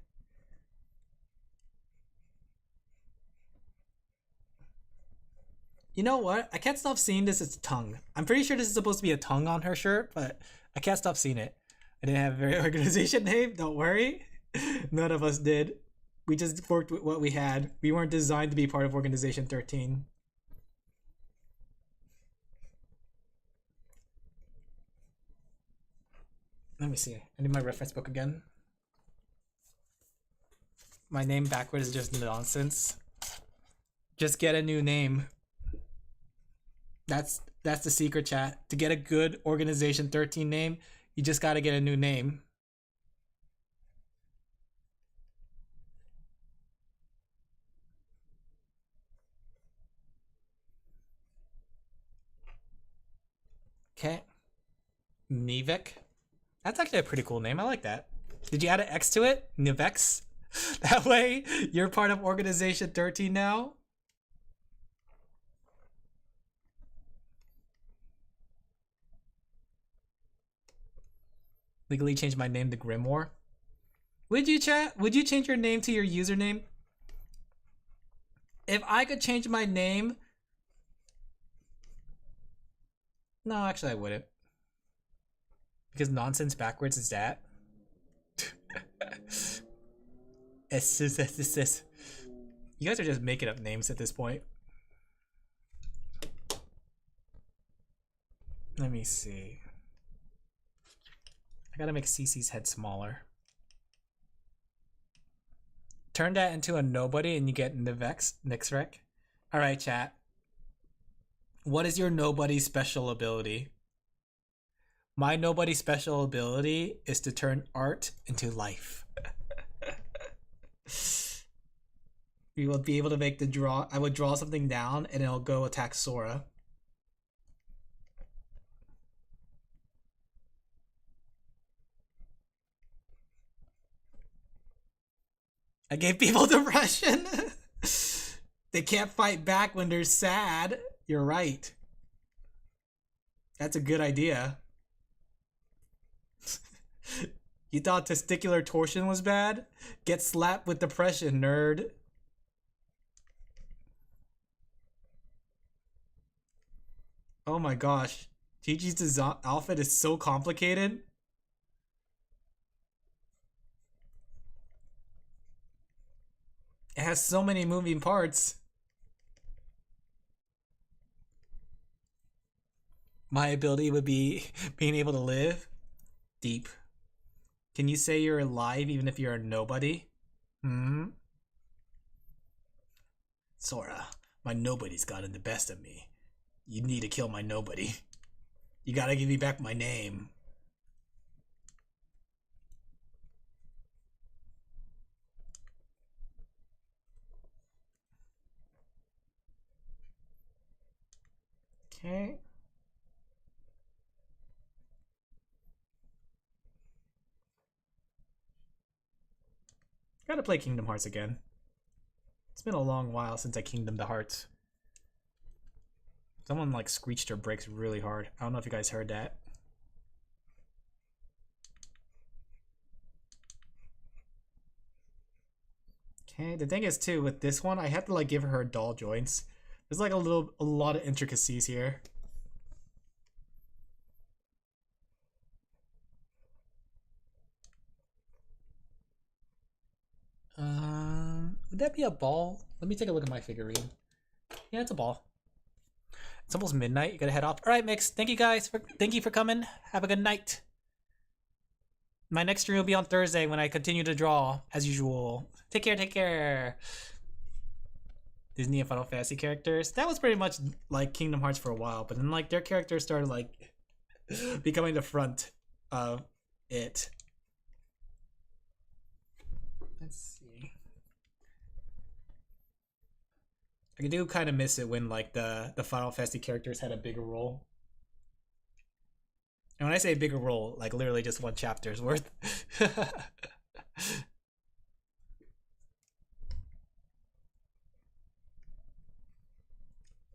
You know what? I can't stop seeing this as a tongue. I'm pretty sure this is supposed to be a tongue on her shirt, but I can't stop seeing it. I didn't have a very organization name, don't worry. None of us did. We just worked with what we had. We weren't designed to be part of Organization 13. Let me see. I need my reference book again. My name backwards is just nonsense. Just get a new name. That's the secret, chat. To get a good Organization 13 name, you just gotta get a new name. Okay. Nivek. That's actually a pretty cool name. I like that. Did you add an X to it? Nivex? That way, you're part of Organization 13 now? Legally change my name to Grimoire. Would you, chat? Would you change your name to your username? If I could change my name... No, actually I wouldn't. Because nonsense backwards is that. You guys are just making up names at this point. Let me see. I gotta make Cece's head smaller. Turn that into a nobody and you get Nixrek. Alright, chat. What is your nobody special ability? My nobody special ability is to turn art into life. We will be able to make the draw. I would draw something down and it'll go attack Sora. I gave people depression. They can't fight back when they're sad. You're right. That's a good idea. You thought testicular torsion was bad? Get slapped with depression, nerd. Oh my gosh. Gigi's outfit is so complicated. has so many moving parts. My ability would be being able to live. Deep. Can you say you're alive even if you're a nobody? Hmm? Sora, my nobody's gotten the best of me. You need to kill my nobody. You gotta give me back my name. Okay. Gotta play Kingdom Hearts again. It's been a long while since I Kingdomed the Hearts. Someone like screeched their brakes really hard. I don't know if you guys heard that. Okay, the thing is too, with this one, I had to like give her doll joints. There's like a lot of intricacies here. Would that be a ball? Let me take a look at my figurine. Yeah, it's a ball. It's almost midnight. You gotta head off. All right, Mix. Thank you guys thank you for coming. Have a good night. My next stream will be on Thursday when I continue to draw as usual. Take care. Take care. Disney and Final Fantasy characters. That was pretty much like Kingdom Hearts for a while, but then like their characters started like becoming the front of it. Let's see. I do kind of miss it when like the Final Fantasy characters had a bigger role. And when I say bigger role, like literally just one chapter's worth.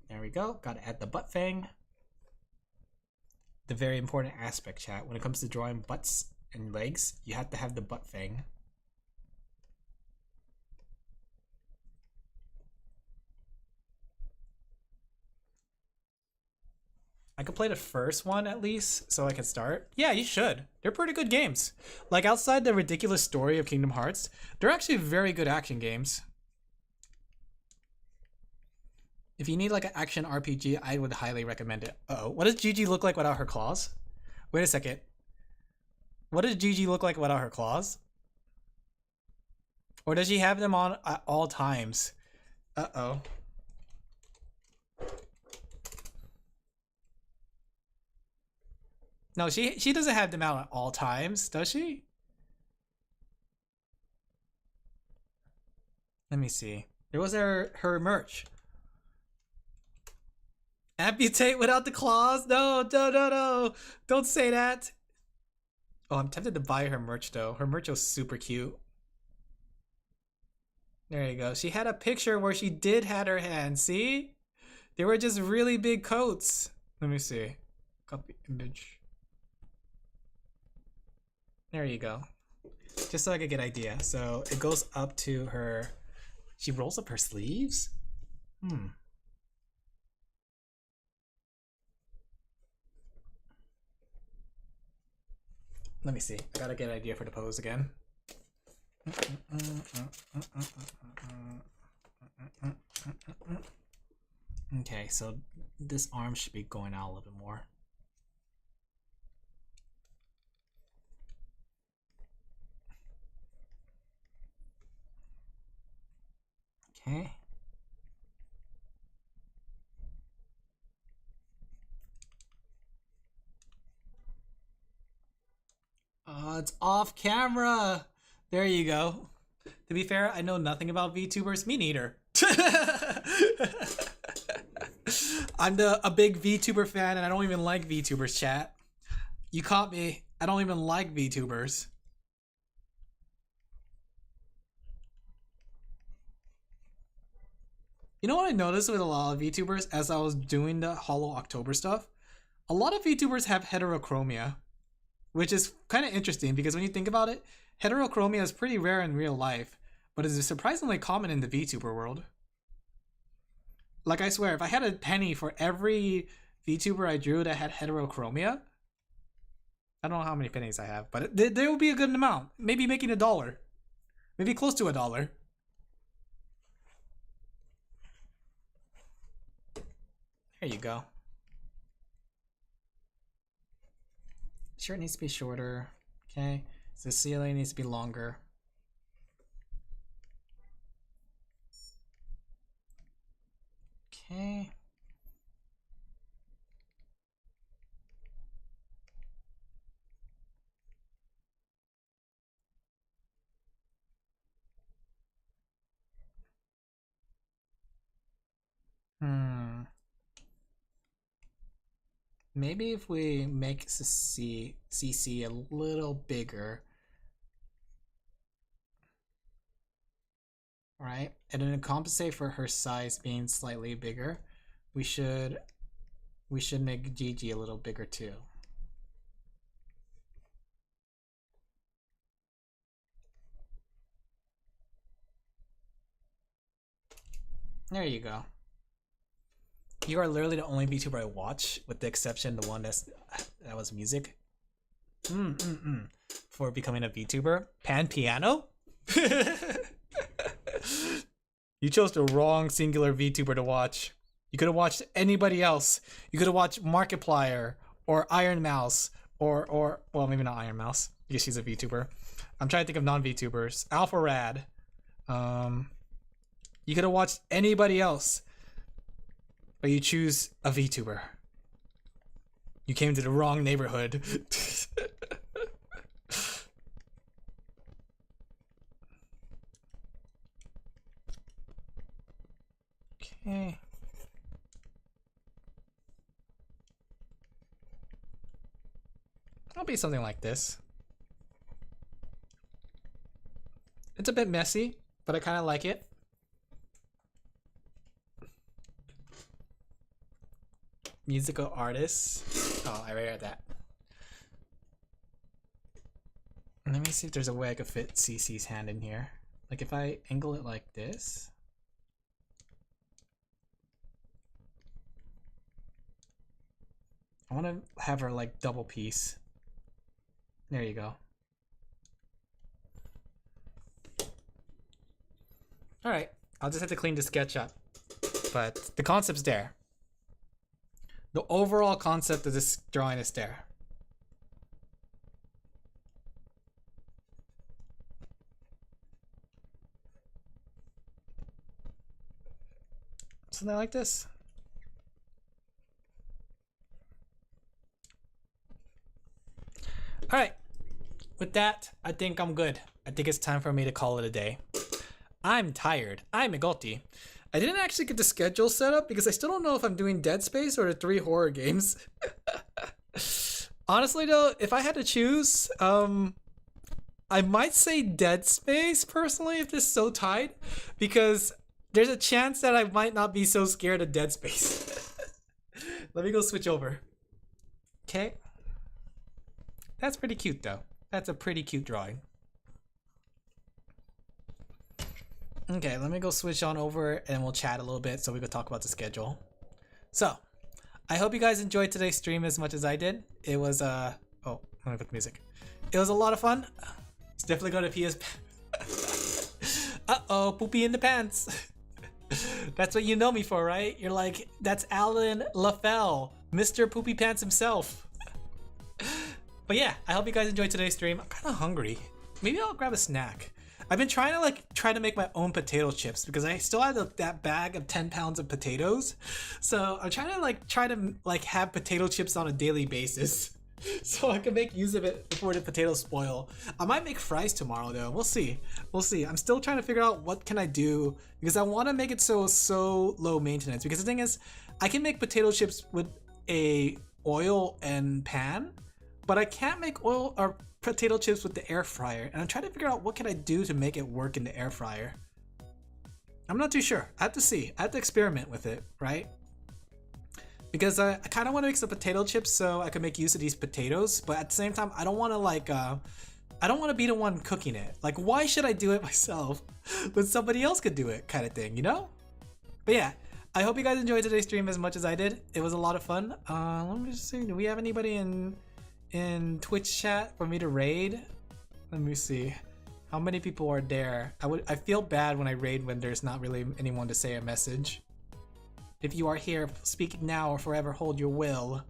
There we go. Gotta add the butt fang. The very important aspect, chat. When it comes to drawing butts and legs, you have to have the butt fang. I could play the first one at least so I can start. Yeah, you should. They're pretty good games. Like outside the ridiculous story of Kingdom Hearts, they're actually very good action games. If you need like an action RPG, I would highly recommend it. Uh-oh. What does Gigi look like without her claws? Wait a second. What does Gigi look like without her claws? Or does she have them on at all times? Uh-oh. No, she doesn't have them out at all times, does she? Let me see. There was her merch. Amputate without the claws? No, no, no, no. Don't say that. Oh, I'm tempted to buy her merch though. Her merch was super cute. There you go. She had a picture where she did had her hands. See? They were just really big coats. Let me see. Copy image. There you go. Just so I could get an idea. So it goes up to her. She rolls up her sleeves? Let me see. I gotta get an idea for the pose again. Okay, so this arm should be going out a little bit more. Okay. Oh, it's off camera. There you go. To be fair, I know nothing about VTubers. Me neither. I'm a big VTuber fan, and I don't even like VTubers, chat. You caught me. I don't even like VTubers. You know what I noticed with a lot of VTubers as I was doing the Hollow October stuff? A lot of VTubers have heterochromia, which is kind of interesting because when you think about it, heterochromia is pretty rare in real life, but is surprisingly common in the VTuber world. Like I swear, if I had a penny for every VTuber I drew that had heterochromia, I don't know how many pennies I have, but there would be a good amount. Maybe making $1. Maybe close to $1. There you go. Shirt needs to be shorter. Okay. So the ceiling needs to be longer. Okay. Maybe if we make CC a little bigger, right? And then to compensate for her size being slightly bigger, we should make Gigi a little bigger too. There you go. You are literally the only VTuber I watch, with the exception the one that was music. For becoming a VTuber. Pan Piano? You chose the wrong singular VTuber to watch. You could have watched anybody else. You could have watched Markiplier or Iron Mouse or well, maybe not Iron Mouse because she's a VTuber. I'm trying to think of non-VTubers. Alpha Rad. You could have watched anybody else, but you choose a VTuber. You came to the wrong neighborhood. Okay. It'll be something like this. It's a bit messy, but I kind of like it. Musical artists. Oh, I read that. Let me see if there's a way I could fit CC's hand in here. Like if I angle it like this. I want to have her like double piece. There you go. All right, I'll just have to clean the sketch up, but the concept's there. The overall concept of this drawing is there. Something like this. All right, with that, I think I'm good. I think it's time for me to call it a day. I'm tired. I'm Igoti. I didn't actually get the schedule set up because I still don't know if I'm doing Dead Space or the 3 horror games. Honestly though, if I had to choose, I might say Dead Space personally if this is so tight, because there's a chance that I might not be so scared of Dead Space. Let me go switch over. Okay. That's pretty cute though. That's a pretty cute drawing. Okay, let me go switch on over and we'll chat a little bit so we can talk about the schedule. So, I hope you guys enjoyed today's stream as much as I did. It was, oh, let me put the music. It was a lot of fun. It's definitely going to PS. Uh-oh, poopy in the pants. That's what you know me for, right? You're like, that's Alin Laphel, Mr. Poopy Pants himself. But yeah, I hope you guys enjoyed today's stream. I'm kind of hungry. Maybe I'll grab a snack. I've been trying to make my own potato chips because I still have that bag of 10 pounds of potatoes. So I'm trying to have potato chips on a daily basis so I can make use of it before the potatoes spoil. I might make fries tomorrow though. We'll see. We'll see. I'm still trying to figure out what can I do because I want to make it so low maintenance, because the thing is I can make potato chips with a oil and pan, but I can't make oil or potato chips with the air fryer, and I'm trying to figure out what can I do to make it work in the air fryer. I'm not too sure. I have to see. I have to experiment with it, right? Because I kind of want to make some potato chips so I can make use of these potatoes, but at the same time, I don't want to I don't want to be the one cooking it. Like, why should I do it myself when somebody else could do it, kind of thing, you know? But yeah, I hope you guys enjoyed today's stream as much as I did. It was a lot of fun. Let me just see. Do we have anybody in Twitch chat for me to raid? Let me see how many people are there. I feel bad when I raid when there's not really anyone to say a message. If you are here, speak now or forever hold your will.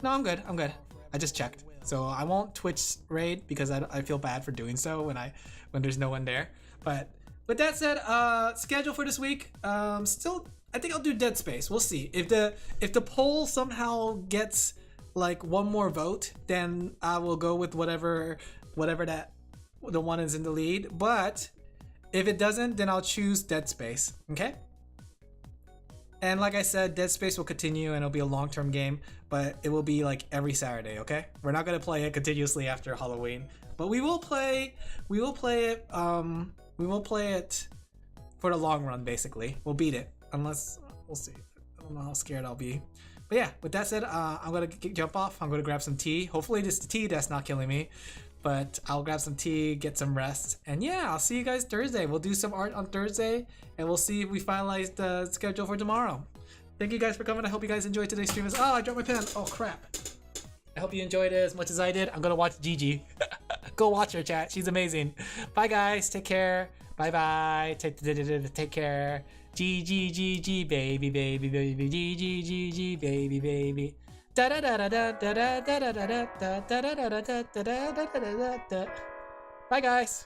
No, I'm good. I'm good. I just checked. So I won't Twitch raid because I feel bad for doing so when there's no one there. But with that said, schedule for this week. Still, I think I'll do Dead Space. We'll see. If the poll somehow gets like one more vote, then I will go with whatever that the one is in the lead. But if it doesn't, then I'll choose Dead Space. Okay. And like I said, Dead Space will continue and it'll be a long-term game, but it will be like every Saturday, okay? We're not gonna play it continuously after Halloween, but we will play it for the long run, basically. We'll beat it, unless, we'll see. I don't know how scared I'll be. But yeah, with that said, I'm gonna jump off. I'm gonna grab some tea. Hopefully it's the tea that's not killing me. But I'll grab some tea, get some rest, and yeah, I'll see you guys Thursday. We'll do some art on Thursday, and we'll see if we finalize the schedule for tomorrow. Thank you guys for coming. I hope you guys enjoyed today's stream. Oh, I dropped my pen. Oh, crap. I hope you enjoyed it as much as I did. I'm gonna watch Gigi. Go watch her, chat. She's amazing. Bye, guys. Take care. Bye-bye. Take care. G, baby, baby, baby. G, baby, baby. Da da da da da da da da da da da da da da da da da da. Bye guys.